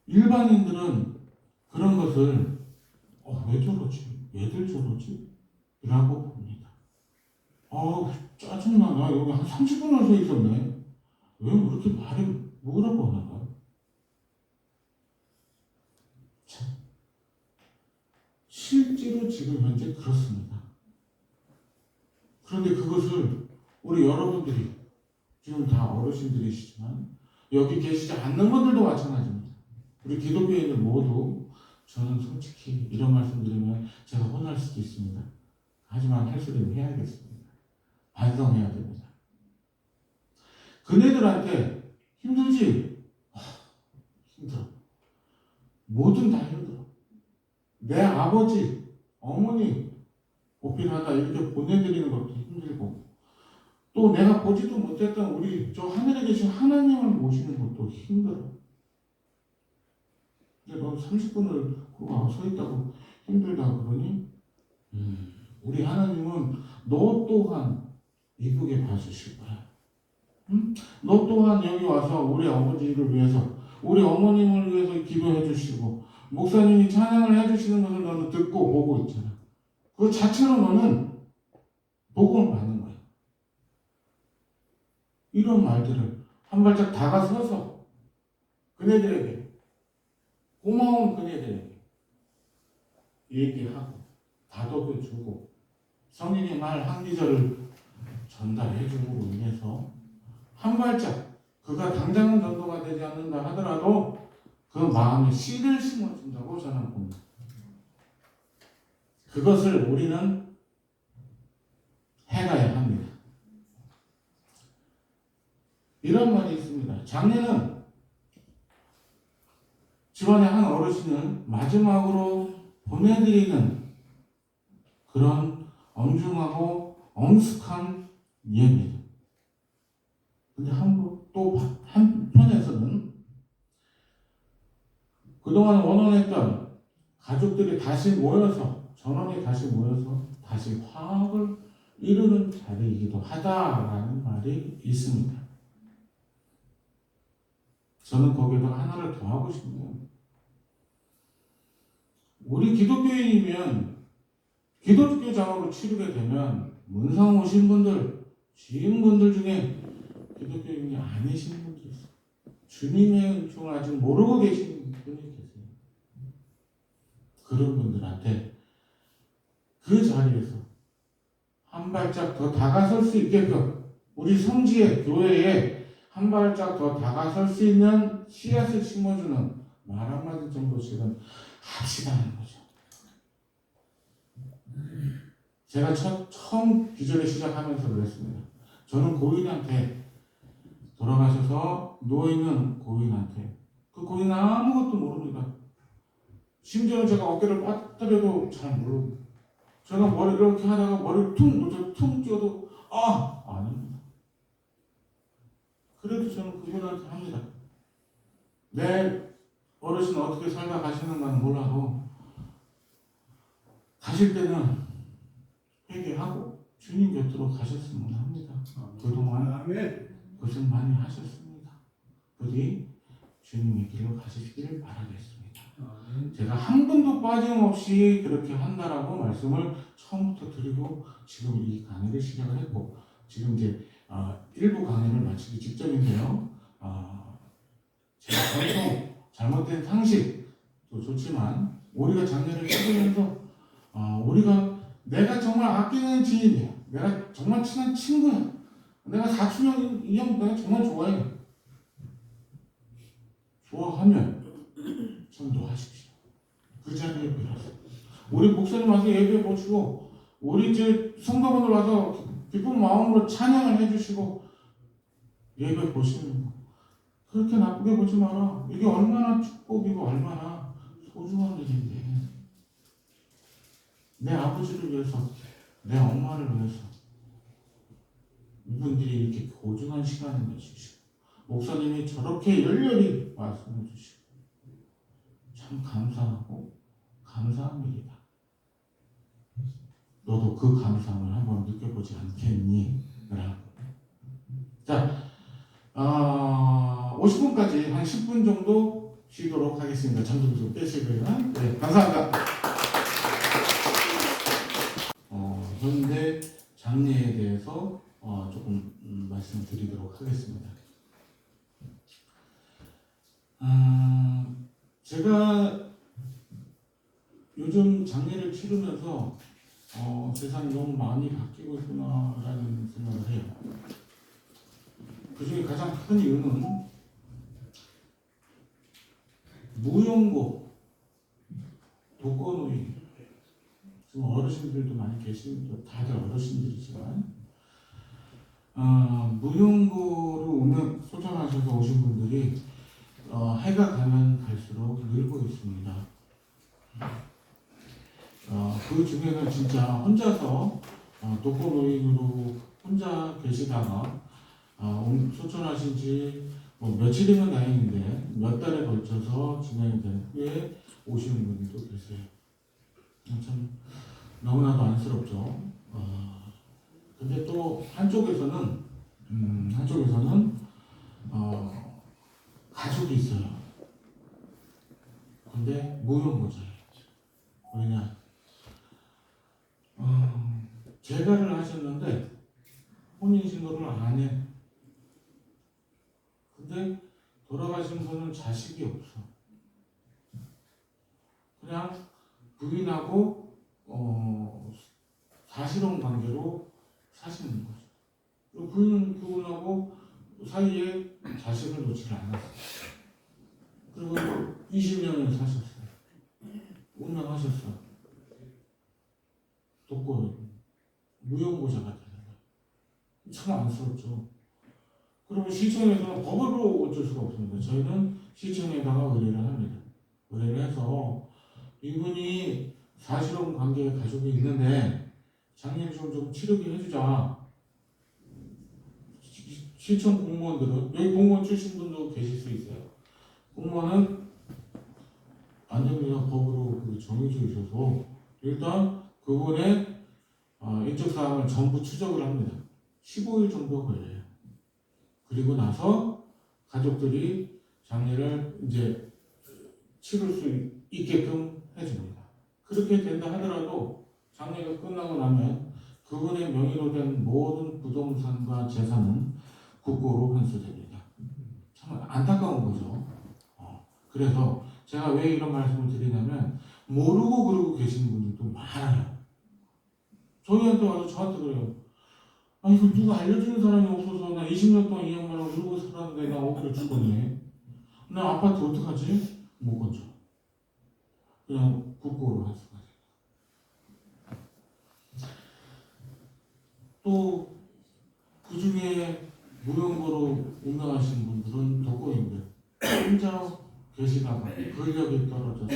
일반인들은 그런 것을 왜 저러지? 왜들 저러지? 라고 봅니다. 짜증나. 나 여기 한 30분을 서 있었네. 왜 그렇게 뭐라고 하나? 참. 실제로 지금 현재 그렇습니다. 그런데 그것을 우리 여러분들이 지금 다 어르신들이시지만 여기 계시지 않는 분들도 마찬가지입니다. 우리 기독교인들 모두 저는 솔직히 이런 말씀 드리면 제가 혼날 수도 있습니다. 하지만 할 소리는 해야겠습니다. 반성해야 됩니다. 그네들한테 힘들지? 힘들어. 뭐든 다 힘들어. 내 아버지, 어머니, 보필하다 이렇게 보내드리는 것도 힘들고 또 내가 보지도 못했던 우리 저 하늘에 계신 하나님을 모시는 것도 힘들어. 근데 너 30분을 그거 서 있다고 힘들다 그러니? 우리 하나님은 너 또한 이쁘게 봐주실 거야. 응? 너 또한 여기 와서 우리 아버지를 위해서, 우리 어머님을 위해서 기도해 주시고, 목사님이 찬양을 해 주시는 것을 너는 듣고 보고 있잖아. 그 자체로 너는 복음을 받는 거야. 이런 말들을 한 발짝 다가서서 그네들에게, 고마운 그네들에게 얘기하고 다독여주고 성령의 말 한 기절을 전달해 줌으로 인해서 한 발짝, 그가 당장은 전도가 되지 않는다 하더라도 그 마음에 씨를 심어준다고 저는 봅니다. 그것을 우리는 해가야 합니다. 이런 말이 있습니다. 작년은 집안의 한 어르신을 마지막으로 보내드리는 그런 엄중하고 엄숙한 예입니다. 근데 또 한편에서는 그동안 원언했던 가족들이 다시 모여서, 전원이 다시 모여서 다시 화합을 이루는 자리이기도 하다라는 말이 있습니다. 저는 거기에다가 하나를 더 하고 싶네요. 우리 기독교인이면 기독교장으로 치르게 되면 문상 오신 분들, 지인분들 중에 기독교인이 아니신 분도 있어요. 주님의 은총을 아직 모르고 계신 분이 계세요. 그런 분들한테 그 자리에서 한 발짝 더 다가설 수 있게끔 우리 성지의 교회에 한 발짝 더 다가설 수 있는 씨앗을 심어주는 말 한마디 정도씩은 합시다는 거죠. 제가 처음 기절에 시작하면서 그랬습니다. 저는 고인한테, 돌아가셔서 누워있는 고인한테, 그 고인은 아무것도 모릅니다. 심지어는 제가 어깨를 빠뜨려도 잘 모르고, 제가 머리 이렇게 하다가 머리를 퉁 찍어도 아닙니다. 그래도 저는 그분한테 합니다. 내 어르신 어떻게 살다 가시는가는 몰라도 가실 때는 회개하고 주님 곁으로 가셨으면 합니다. 그동안 고생 많이 하셨습니다. 부디 주님의 길로 가시기를 바라겠습니다. 제가 한 분도 빠짐없이 그렇게 한다라고 말씀을 처음부터 드리고 지금 이 강의를 시작을 했고, 지금 이제 일부 강의를 마치기 직전인데요. 제가 전통, 잘못된 상식도 좋지만 우리가 장례를 치르면서 내가 정말 아끼는 지인이야, 내가 정말 친한 친구야, 내가 사촌 이 형 내가 정말 좋아해. 좋아하면 전도하십시오. 그 자리에 빌어서 우리 목사님 와서 예배 보시고, 우리 이제 성도분들 와서 기쁜 마음으로 찬양을 해주시고 예배 보시는 거, 그렇게 나쁘게 보지 마라. 이게 얼마나 축복이고 얼마나 소중한 일인데, 내 아버지를 위해서, 내 엄마를 위해서 이분들이 이렇게 고중한 시간을 내주시고, 목사님이 저렇게 열렬히 말씀해 주시고, 참 감사하고 감사한 일이다. 너도 그 감사함을 한번 느껴보지 않겠니? 자, 50분까지 한 10분 정도 쉬도록 하겠습니다. 잠도 좀 빼시고요. 네, 감사합니다. 현대 장례에 대해서 조금 말씀드리도록 하겠습니다. 제가 요즘 장례를 치르면서 세상이 너무 많이 바뀌고 있구나라는 생각을 해요. 그 중에 가장 큰 이유는 무용고, 독거노인, 지금 어르신들도 많이 계십니다. 다들 어르신들이지만 무용고로 소장하셔서 오신 분들이 해가 가면 갈수록 늘고 있습니다. 그 중에는 진짜 혼자서 독거노인으로 혼자 계시다가 소천하신 지 뭐 며칠이면 다행인데 몇 달에 걸쳐서 진행이 된 후에 오시는 분이 또 계세요. 참 너무나도 안쓰럽죠. 근데 또 한쪽에서는 가족이 있어요. 근데 무용고자예요. 왜냐? 재가를 하셨는데 혼인신고를 안 해. 근데 돌아가신 분은 자식이 없어. 그냥 부인하고 사실혼 관계로 사시는 거죠. 그리고 부인은 그분하고 사이에 자식을 놓지 않았어요. 그리고 20년을 사셨어요. 운명하셨어요. 독거 무용고자가 되는 거예요. 참 안쓰럽죠. 그러면 시청에서는 법으로 어쩔 수가 없습니다. 저희는 시청에다가 의뢰를 합니다. 의뢰를 해서 이분이 사실혼 관계의 가족이 있는데 장례비용 좀 치르게 해주자. 시청 공무원들은 여기 공무원 출신 분도 계실 수 있어요. 공무원은 안 됩니다. 법으로 정해져 있어서 일단 그분의 인적사항을 전부 추적을 합니다. 15일 정도 걸려요. 그리고 나서 가족들이 장례를 이제 치를 수 있게끔 해줍니다. 그렇게 된다 하더라도 장례가 끝나고 나면 그분의 명의로 된 모든 부동산과 재산은 국고로 환수됩니다. 참 안타까운 거죠. 그래서 제가 왜 이런 말씀을 드리냐면 모르고 그러고 계시는 분들도 많아요. 저희한테 와서 저한테 그래요. 이거 누가 알려주는 사람이 없어서 나 20년 동안 이 양반하고 놀고 살았는데 나 어디를 죽었니? 나 아파트 어떡하지? 못 건져. 그냥 국고로 할 수가 있어요. 또 그 중에 무용고로 운명하신 분들은 독거인들 혼자 계시다가 근력이 떨어져서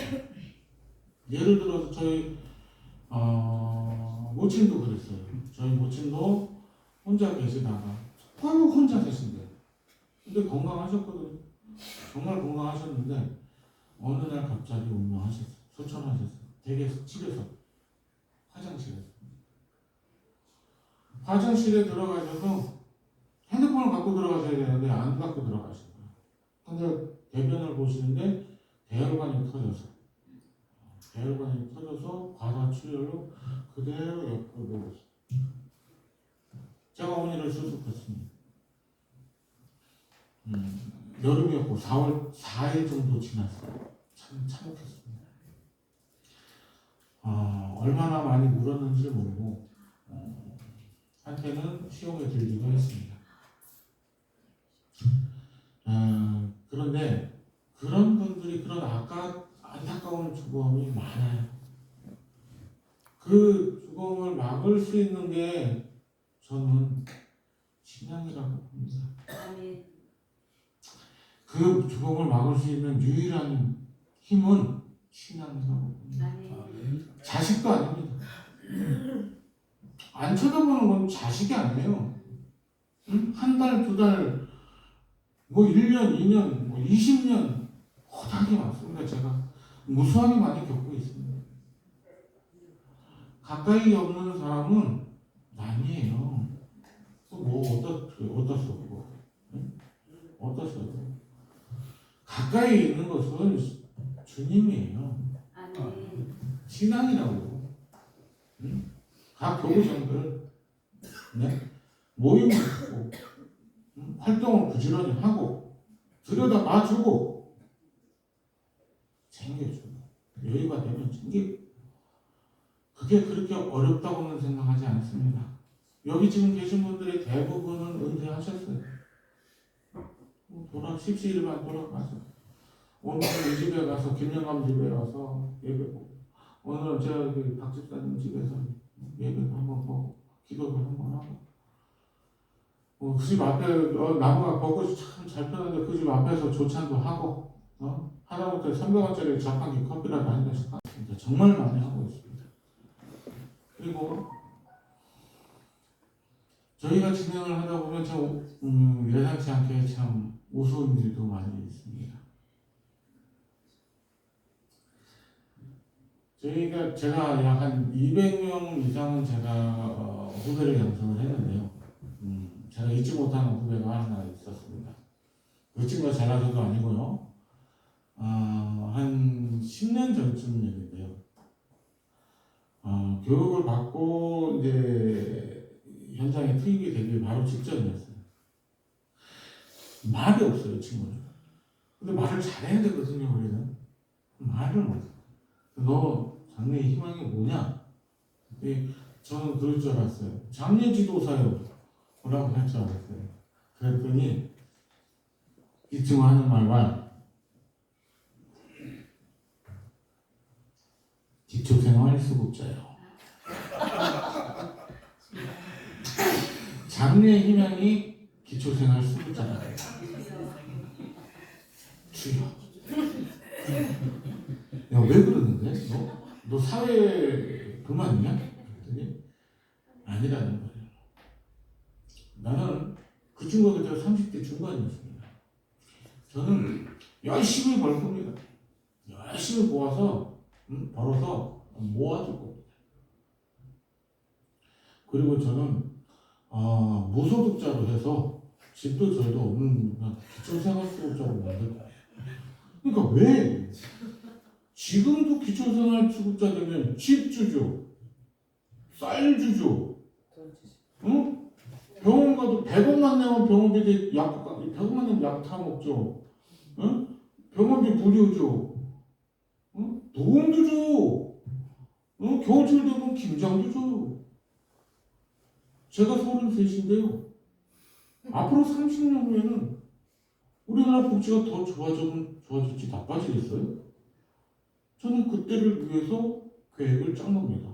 예를 들어서 저희 모친도 그랬어요. 저희 모친도 혼자 계시다가 바로 혼자 계신대요. 근데 건강하셨거든요. 정말 건강하셨는데 어느 날 갑자기 운명하셨어요. 소천하셨어요. 댁에서 집에서 화장실에 들어가셔서 핸드폰을 갖고 들어가셔야 되는데 안 갖고 들어가신 거예요. 근데 대변을 보시는데 대혈관이 터져서 과다출혈로 그대로 옆으로 누웠어요. 제가 어머니를 수습했습니다. 여름이었고 4월 4일 정도 지났어요. 참 참혹했습니다. 얼마나 많이 울었는지 모르고 한때는 시험에 들기도 했습니다. 그런데 그런 분들이 그런 안타까운 죽음이 많아요. 그 죽음을 막을 수 있는 게 저는 신앙이라고 봅니다. 그 죽음을 막을 수 있는 유일한 힘은 신앙이라고 봅니다. 자식도 아닙니다. 안 쳐다보는 건 자식이 아니에요. 한 달, 두 달, 뭐 1년, 2년, 뭐 20년 허다하게 많습니다. 제가 무수하게 많이 겪고 있습니다. 가까이 없는 사람은 남이에요. 뭐 어떻소? 가까이 있는 것은 주님이에요. 신앙이라고. 각 교구장들 모임을 하고 활동을 부지런히 하고 들여다 봐주고 챙겨주고 여유가 되면 챙기고 그게 그렇게 어렵다고는 생각하지 않습니다. 여기 지금 계신 분들의 대부분은 은퇴하셨어요. 십시일반 돌아가서 오늘은 이 집에 가서 김영감 집에 와서 예배고 오늘은 제가 박 집사님 집에서 예배를 한번 보고 기도를 한번 하고 그 집 앞에 나무가 벚꽃이 참 잘 폈는데 그 집 앞에서 조찬도 하고 하다못해 300원짜리 자판기 커피라도 한 잔씩 하고 정말 많이 하고 있습니다. 그리고 저희가 진행을 하다 보면 참 예상치 않게 참 우스운 일도 많이 있습니다. 제가 약 한 200명 이상은 제가 후배를 양성을 했는데요. 제가 잊지 못하는 후배가 하나 있었습니다. 그 친구가 잘나서도 아니고요. 한 10년 전쯤 얘기인데요. 교육을 받고 이제 현장에 투입이 되기 바로 직전이었어요. 말이 없어요, 친구는. 근데 말을 잘해야 되거든요, 우리는. 말을 못해요. 너 장래의 희망이 뭐냐? 저는 그럴 줄 알았어요. 장래 지도사요. 뭐라고 할 줄 알았어요. 그랬더니 이 친구 하는 말만 기초생활수급자요. 장래의 희망이 기초생활수급자다. 주여. 야, 왜 그러는데? 너 사회 그만이냐? 그랬더니 아니라는 거예요. 나는 그 친구가 그때 30대 중반이었습니다. 저는 열심히 벌 겁니다. 열심히 벌어서 모아줄 겁니다. 그리고 저는 무소득자로 해서 집도 저희도 없는 기초생활수급자로 만들 거예요. 그러니까 왜? 지금도 기초생활수급자 되면 집 주죠, 쌀 주죠, 응? 병원 가도 100원만 내면 병원비 100원만 내면 약 타 먹죠, 응? 병원비 무료죠, 응? 도움도 줘, 응? 겨울철 되면 김장도 줘요. 제가 33인데요. 앞으로 30년 후에는 우리나라 복지가 더 좋아질지 나빠지겠어요? 저는 그때를 위해서 계획을 짠 겁니다.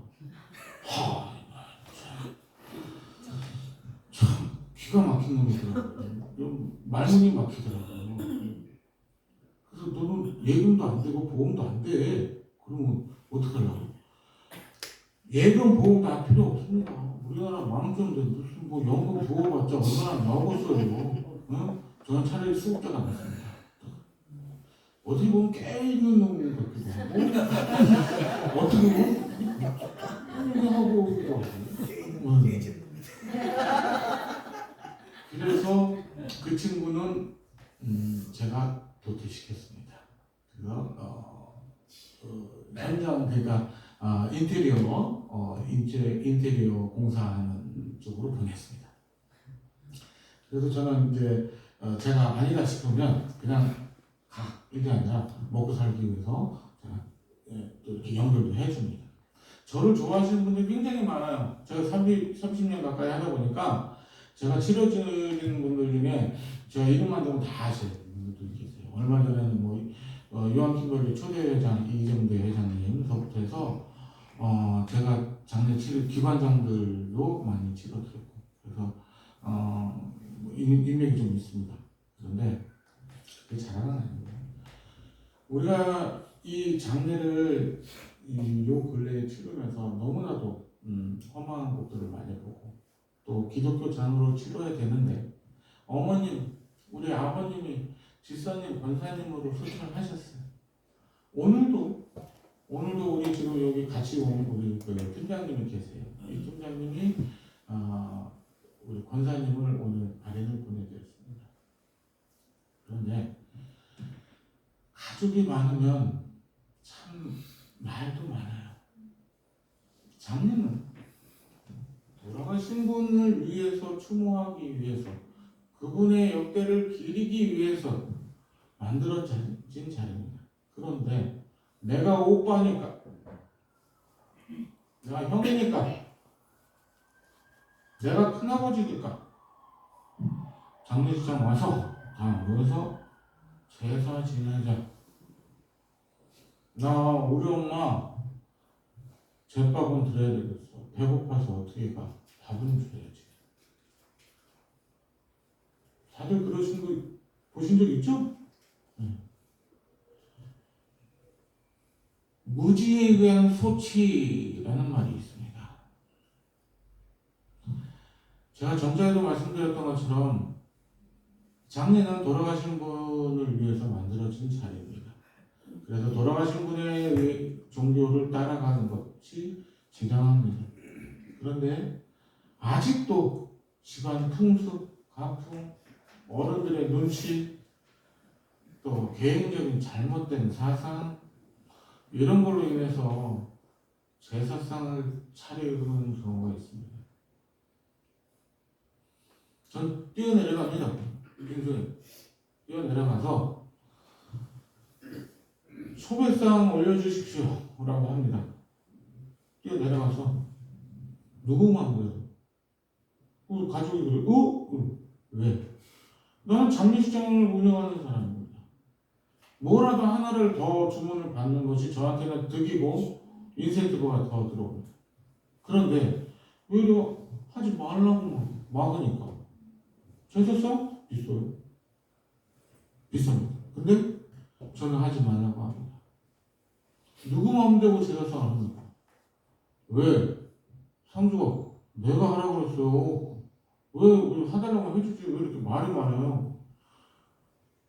참 기가 막힌 놈이더라고요. 좀 말문이 막히더라고요. 그래서 너는 예금도 안 되고 보험도 안 돼. 그러면 어떡하려고? 예금 보험 다 필요 없습니다. 우리나라 망정돼. 무슨 뭐 연금 부어봤자 얼마나 나오겠어요. 응? 저는 차라리 수급자가 낫습니다. 어떻게 보면 깨있는 놈 같기도 하고, 어떻게 보면 하고 그래서 그 친구는 제가 도태시켰습니다. 그래서 현장 그러니까 인테리어 공사하는 쪽으로 보냈습니다. 그래서 저는 이제 제가 아니다 싶으면 그냥 이게 아니라 먹고 살기 위해서 제가 또 이렇게 연결도 해줍니다. 저를 좋아하시는 분들이 굉장히 많아요. 제가 30년 가까이 하다 보니까 제가 치료드리는 분들 중에 제가 이름만 대면 다 아시는 분들도 계세요. 얼마 전에는 요한킴벌리 초대회장 이정대 회장님서부터 해서 제가 장례 치료 기관장들도 많이 치료드렸고 그래서 인맥이 좀 있습니다. 그런데 그게 자랑은 아닙니다. 우리가 이 장례를 요 근래에 치르면서 너무나도 험한 것들을 많이 보고 또 기독교 장으로 치러야 되는데 우리 아버님이 집사님, 권사님으로 소식을 하셨어요. 오늘도 우리 지금 여기 같이 온 우리 팀장님이 계세요. 이 팀장님이 우리 권사님을 오늘 발인을 보내드렸습니다. 그런데 가족이 많으면 참 말도 많아요. 장례는 돌아가신 분을 위해서 추모하기 위해서 그분의 역대를 기리기 위해서 만들어진 자리입니다. 그런데 내가 오빠니까 내가 형이니까 내가 큰아버지니까 장례식장 와서 다 모여서 제사 지내자. 나 우리 엄마 제밥은 드려야 되겠어. 배고파서 어떻게 가? 밥은 줘야지. 다들 그러신 거 보신 적 있죠? 무지에 의한 소치라는 말이 있습니다. 제가 전자에도 말씀드렸던 것처럼 장례는 돌아가신 분을 위해서 만들어진 자리입니다. 그래서 돌아가신 분의 종교를 따라가는 것이 정당합니다. 그런데 아직도 집안 풍습, 가풍, 어른들의 눈치, 또 개인적인 잘못된 사상 이런 걸로 인해서 제사상을 차리는 경우가 있습니다. 전 뛰어내려갑니다. 빙수에 뛰어내려가서 소배상 올려주십시오 라고 합니다. 뛰어내려가서 누구만 그래요? 우리 가족이 그래요? 왜? 나는 장례식장을 운영하는 사람입니다. 뭐라도 하나를 더 주문을 받는 것이 저한테는 득이고 인센티브가 더 들어옵니다. 그런데 오히려 하지 말라고 막으니까 제사상 비싸요. 비쌉니다. 근데 저는 하지 말라고 합니다. 누구 마음대로 제사상을 합니까? 왜? 상주가 내가 하라고 그랬어요. 왜 우리 하달라고 해주지? 왜 이렇게 말이 많아요?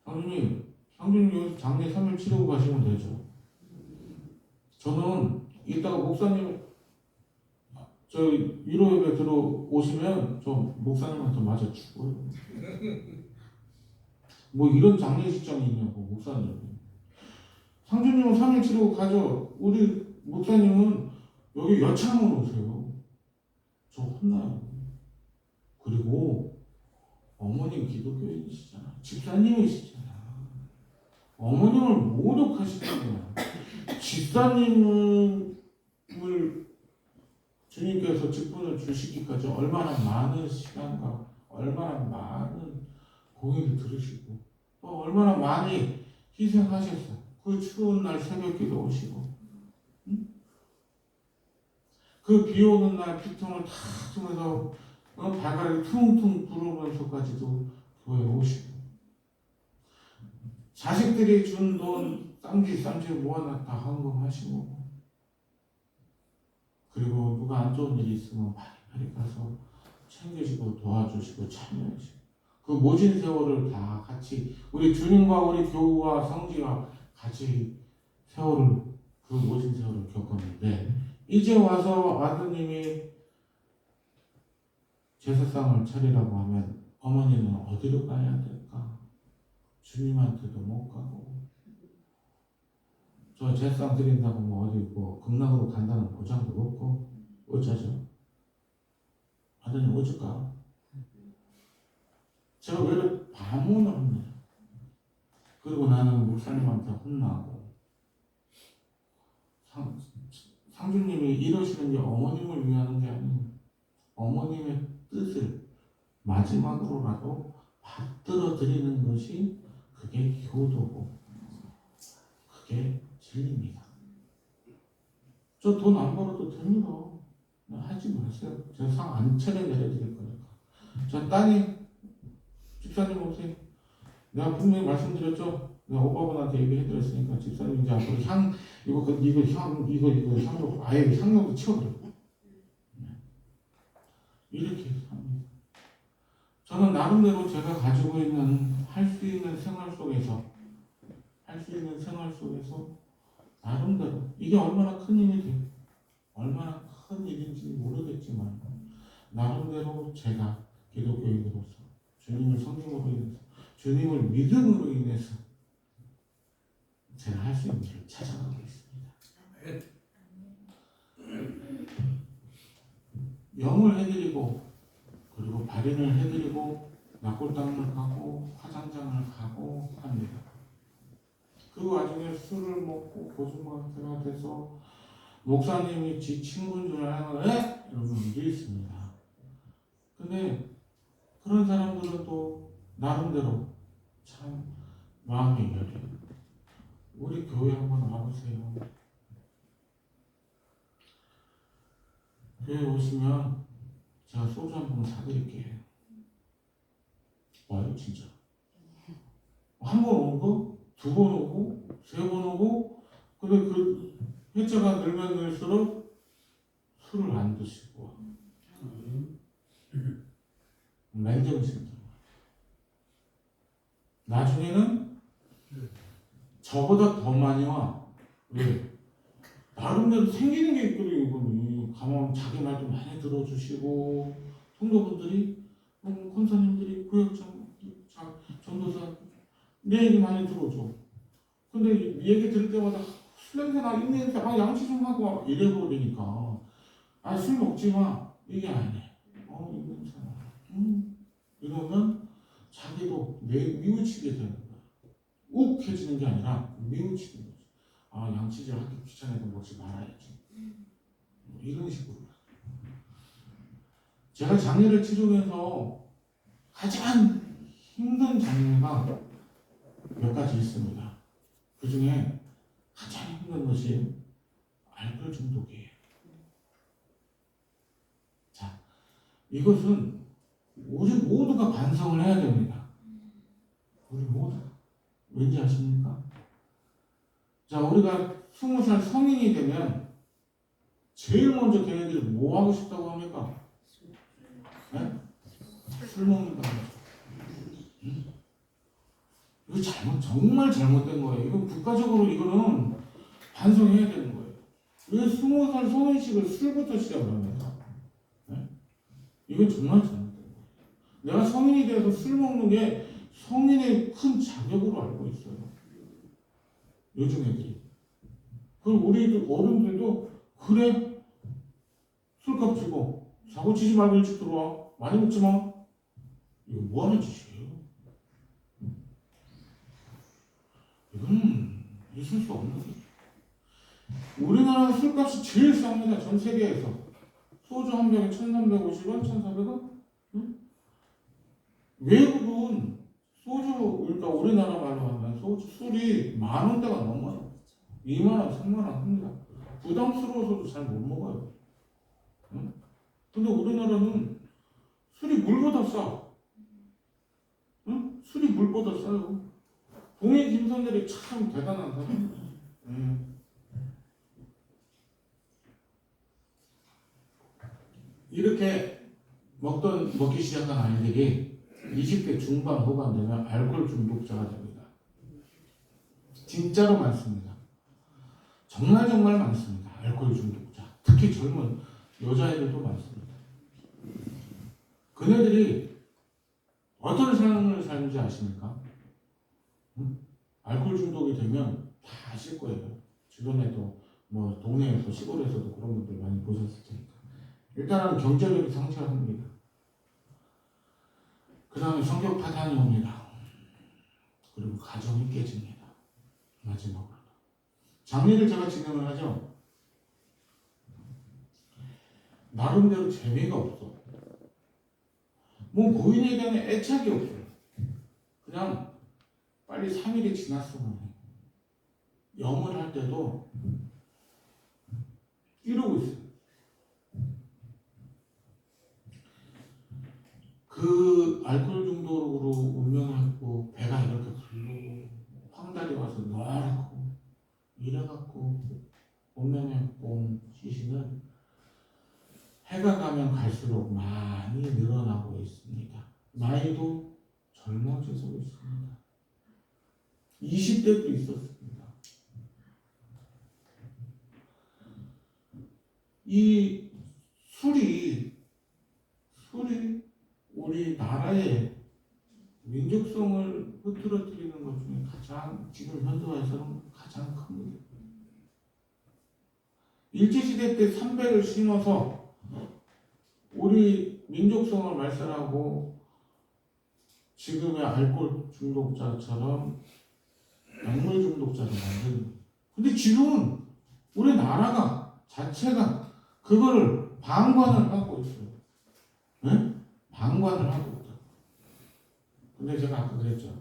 상주님 여기서 장례 3일 치르고 가시면 되죠. 저는 이따가 목사님 저 위로 예배 들어오시면 저 목사님한테 맞아 죽어요. 뭐 이런 장례식장이 있냐고 목사님. 상주님은 3일 치르고 가죠. 우리 목사님은 여기 여창으로 오세요. 저 혼나요. 그리고 어머님 기독교인이시잖아. 집사님이시잖아. 어머님을 모독하시잖아요. 집사님을 주님께서 직분을 주시기까지 얼마나 많은 시간과 얼마나 많은 공의를 들으시고 또 얼마나 많이 희생하셨어요. 그 추운 날 새벽기도 오시고 그 비오는 날 피통을 탁 쓰면서 발가락이 퉁퉁 부르면서까지도 교회에 오시고 자식들이 준 돈 쌈지 모아놨다 헌금하시고 그리고 누가 안 좋은 일이 있으면 빨리 가서 챙겨주고 도와주시고 참여하시고 그 모진 세월을 다 같이 우리 주님과 우리 교우와 성지가 같이 세월을 그 모진 세월을 겪었는데 이제 와서 아드님이 제사상을 차리라고 하면 어머니는 어디로 가야 될까? 주님한테도 못 가고 저 제사상 드린다고 뭐 어디 뭐 극락으로 간다는 보장도 없고 어쩌죠? 아드님 어쩔까? 제가 왜 이렇게 반문을 합니다. 그리고 나는 목사님한테 혼나고 상주님이 이러시는 게 어머님을 위하는 게 아니에요. 어머님의 뜻을 마지막으로라도 받들어 드리는 것이 그게 효도고 그게 진리입니다. 저 돈 안 벌어도 됩니다. 하지 마세요. 제가 상 안 차려 내려드릴 거니까. 저 따님 집사님 오세요. 내가 분명히 말씀드렸죠. 내가 오빠분한테 얘기해드렸으니까 집사님 이제 앞으로 이거 향로 아예 향로도 치워버려. 이렇게 합니다. 저는 나름대로 제가 가지고 있는 할 수 있는 생활 속에서 나름대로 이게 얼마나 큰 일이 얼마나 큰 일인지 모르겠지만 나름대로 제가 기독교인으로서 주님을 성령으로 인해서 주님을 믿음으로 인해서 제가 할 수 있는 일을 찾아가고 있습니다. 영을 해드리고 그리고 발인을 해드리고 낙골당을 가고 화장장을 가고 합니다. 그 와중에 술을 먹고 고주망태가 돼서 목사님이 지 친구인 줄 알고 이런 분들이 있습니다. 근데 그런 사람들은 또 나름대로 참 마음이 여려요. 우리 교회 한번 와보세요. 교회 오시면 제가 소주 한 병 사드릴게요. 와요 진짜. 한 번 오고 두 번 오고 세 번 오고 근데 그 회차가 늘면 늘수록 술을 안 드시고 맨정신이죠. 나중에는 저보다 더 많이 와. 왜? 나름대로 생기는 게 있거든요. 이분이 가만 자기 말도 많이 들어주시고 성도분들이 권사님들이 구역장 전도사 내 얘기 많이 들어줘. 근데 이 얘기 들을 때마다 술 냄새나 이 냄새 양치 좀 하고 이래버리니까 술 먹지 마 이게 아니네. 이 냄새나 이러면 자기도 미우치게 되는 거야. 욱해지는 게 아니라 미우치는 거지. 양치질 하기 귀찮아서 먹지 말아야지. 이런 식으로. 제가 장례를 치르면서 가장 힘든 장례가 몇 가지 있습니다. 그 중에 가장 힘든 것이 알코올 중독이에요. 자, 이것은 우리 모두가 반성을 해야 됩니다. 우리 모두. 왠지 아십니까? 자, 우리가 20살 성인이 되면 제일 먼저 걔네들이 뭐 하고 싶다고 합니까? 네? 술 먹는다고 하죠. 이거 정말 잘못된 거예요. 이건 국가적으로 이거는 반성해야 되는 거예요. 왜 20살 성인식을 술부터 시작을 합니까? 네? 이건 정말 잘못된 거예요. 내가 성인이 돼서 술 먹는 게 성인의 큰 자격으로 알고 있어요. 요즘 애들이. 그리고 우리 어른들도 그래 술값 주고 사고 치지 말고 일찍 들어와. 많이 먹지 마. 이거 뭐 하는 짓이에요? 이건 있을 수 없는 거죠. 우리나라 술값이 제일 쌉니다. 전 세계에서. 소주 한 병에 1,350원, 1,400원? 응? 외국은 소주, 그러니까 우리나라 말로 하면 술이 10,000원대가 넘어요. 20,000원, 30,000원 합니다. 부담스러워서도 잘 못 먹어요. 응? 근데 우리나라는 술이 물보다 싸. 응? 술이 물보다 싸요. 동해 김선들이 참 대단한 사람이에요. 이렇게 먹기 시작한 아이들이 20대 중반 후반 되면 알코올 중독자가 됩니다. 진짜로 많습니다. 정말 많습니다. 알코올 중독자. 특히 젊은 여자애들도 많습니다. 그네들이 어떤 삶을 사는지 아십니까? 알코올 중독이 되면 다 아실 거예요. 주변에도 뭐 동네에서 시골에서도 그런 분들 많이 보셨을 테니까. 일단은 경제력이 상실합니다. 그 다음에 성격 파탄이 옵니다. 그리고 가정이 깨집니다. 마지막으로. 장례를 제가 진행을 하죠. 나름대로 재미가 없어. 뭐 고인에 대한 애착이 없어요. 그냥 빨리 3일이 지났으면 해. 염을 할 때도 이러고 있어요. 그 알코올 중독으로 운명하고 배가 이렇게 부르고 황달이 와서 노랗고 이래갖고 운명에 온 시신은 해가 가면 갈수록 많이 늘어나고 있습니다. 나이도 젊어지고 있습니다. 20대도 있었습니다. 이 술이 우리나라의 민족성을 흐트러뜨리는 것 중에 가장 지금 현대화에서는 가장 큰 문제입니다. 일제시대 때 삼배를 심어서 우리 민족성을 말살하고 지금의 알코올 중독자처럼 약물 중독자를 만드는 거예요. 근데 지금은 우리나라가 자체가 그거를 방관을 하고 있어요. 네? 방관을 하고 있다. 근데 제가 아까 그랬죠.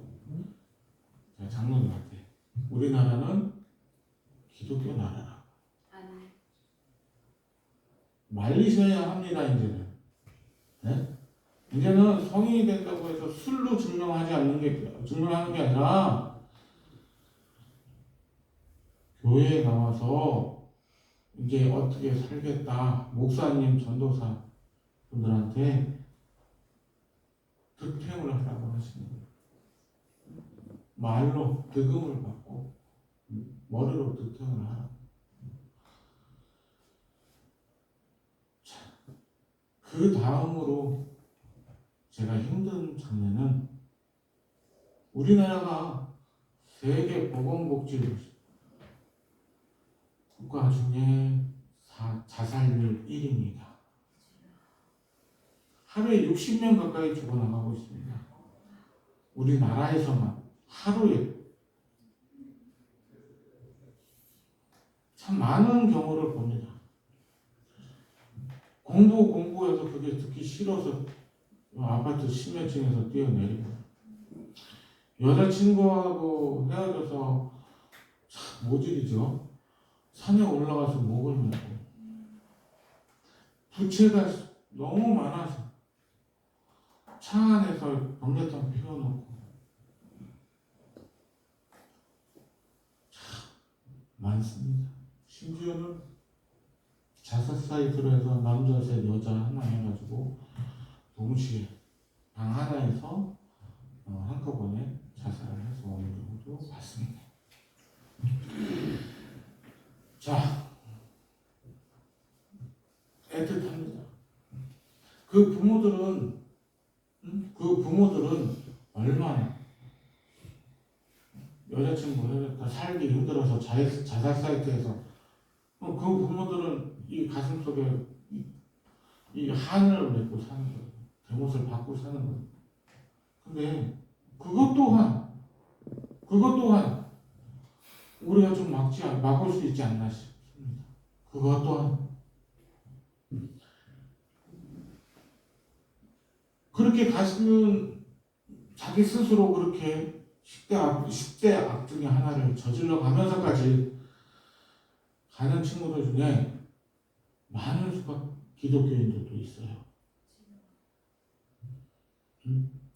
장로님한테 우리나라는 기독교 나라라. 말리셔야 합니다. 이제는. 네? 이제는 성인이 된다고 해서 술로 증명하는 게 아니라 교회에 나와서 이제 어떻게 살겠다 목사님 전도사 분들한테 말로 득음을 받고 머리로 득템을 하라. 그 다음으로 제가 힘든 장면은 우리나라가 세계 보건복지 국가 중에 자살률 1위입니다. 하루에 60명 가까이 죽어나가고 있습니다. 우리나라에서만 하루에 참 많은 경우를 봅니다. 공부해서 그게 듣기 싫어서 아파트 10층에서 뛰어내리고 여자친구하고 헤어져서 참 모질이죠. 산에 올라가서 목을 메고 부채가 너무 많아서 차 안에서 벽내탕 피워놓고 참 많습니다. 심지어는 자살 사이트로 해서 남자 셋 여자 하나 해가지고 동시에 방 하나에서 한꺼번에 자살을 해서 오는 경우도 봤습니다. 자, 애틋합니다. 그 부모들은 얼마나 여자친구를 다 살기 힘들어서 자살 사이트에서 그 부모들은 이 가슴 속에 이 한을 맺고 사는 거예요. 대못을 받고 사는 거예요. 근데 그것 또한 우리가 좀 막을 수 있지 않나 싶습니다. 그것 또한 그렇게 가시면 자기 스스로 그렇게 10대 악 중에 하나를 저질러 가면서까지 가는 친구들 중에 많은 수가 기독교인들도 있어요.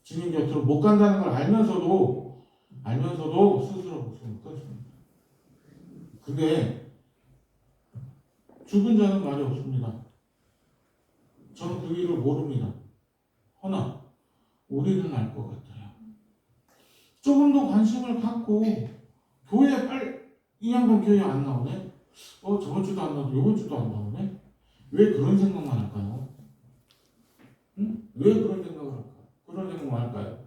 주님 곁으로 못 간다는 걸 알면서도 스스로 목숨을 끊습니다. 근데 죽은 자는 말이 없습니다. 저는 그 일을 모릅니다. 허나 우리는 알 것 같아요. 조금 더 관심을 갖고 교회 이 양반 교회 안 나오네? 저번 주도 안 나오고 이번 주도 안 나오네? 왜 그런 생각만 할까요? 왜 그런 생각을 할까요? 그런 생각만 할까요?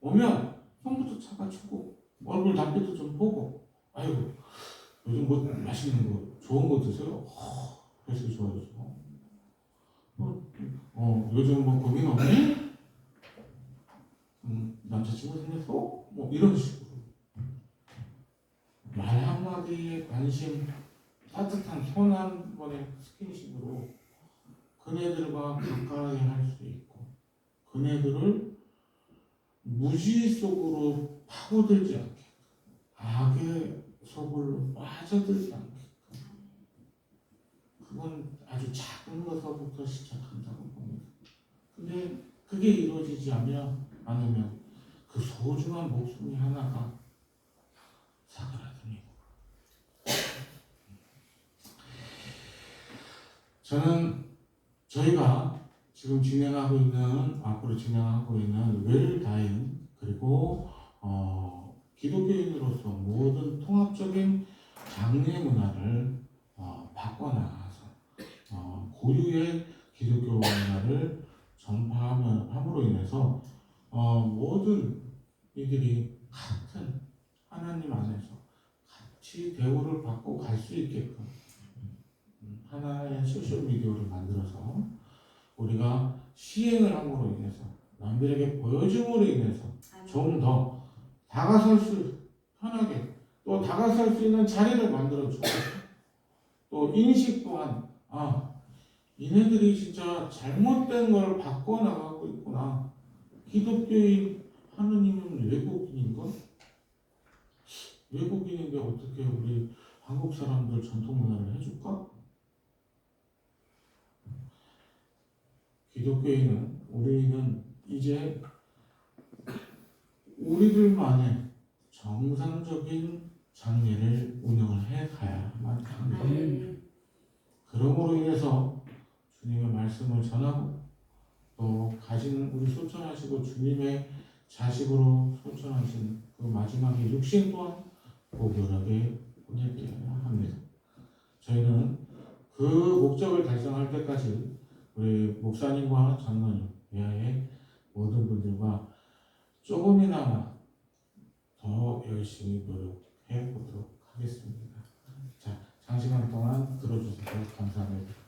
오면 손부터 잡아주고 얼굴 담배도 좀 보고 아이고 요즘 뭐 맛있는 거 좋은 거 드세요? 그래서 좋아졌어. 요즘 뭐 고민 없니? 남자친구 생겼어? 뭐 이런 식으로 말 한마디에 관심, 따뜻한 손 한 번의 스킨십으로 그네들과 가까이 할 수 있고 그네들을 무지 속으로 파고들지 않게 악의 속으로 빠져들지 않게 그건 아주 작은 것부터 시작한다고 봅니다. 근데 그게 이루어지지 않으면 그 소중한 목숨이 하나가 사그라듭니다. 저희가 지금 앞으로 진행하고 있는 웰다잉 그리고 기독교인으로서 모든 통합적인 장례 문화를 바꿔나가서 고유의 기독교 문화를 전파함으로 인해서 모든 이들이 같은 하나님 안에서 같이 대우를 받고 갈 수 있게끔 하나의 소셜미디어를 만들어서 우리가 시행을 함으로 인해서 남들에게 보여줌으로 인해서 좀 더 편하게 또 다가설 수 있는 자리를 만들어주고 또 인식 또한 이네들이 진짜 잘못된 걸 바꿔나가고 있구나. 기독교인 하느님은 외국인인가? 외국인인데 어떻게 우리 한국 사람들 전통 문화를 해줄까? 우리는 이제 우리들만의 정상적인 장례를 운영을 해가야만 합니다. 그러므로 인해서 주님의 말씀을 전하고 또 우리 소천하시고 주님의 자식으로 소천하신 그 마지막에 육신 또한 고결하게 보내드려야 합니다. 저희는 그 목적을 달성할 때까지 우리 목사님과 장로님 이하의 모든 분들과 조금이나마 더 열심히 노력해 보도록 하겠습니다. 자, 장시간 동안 들어주셔서 감사합니다.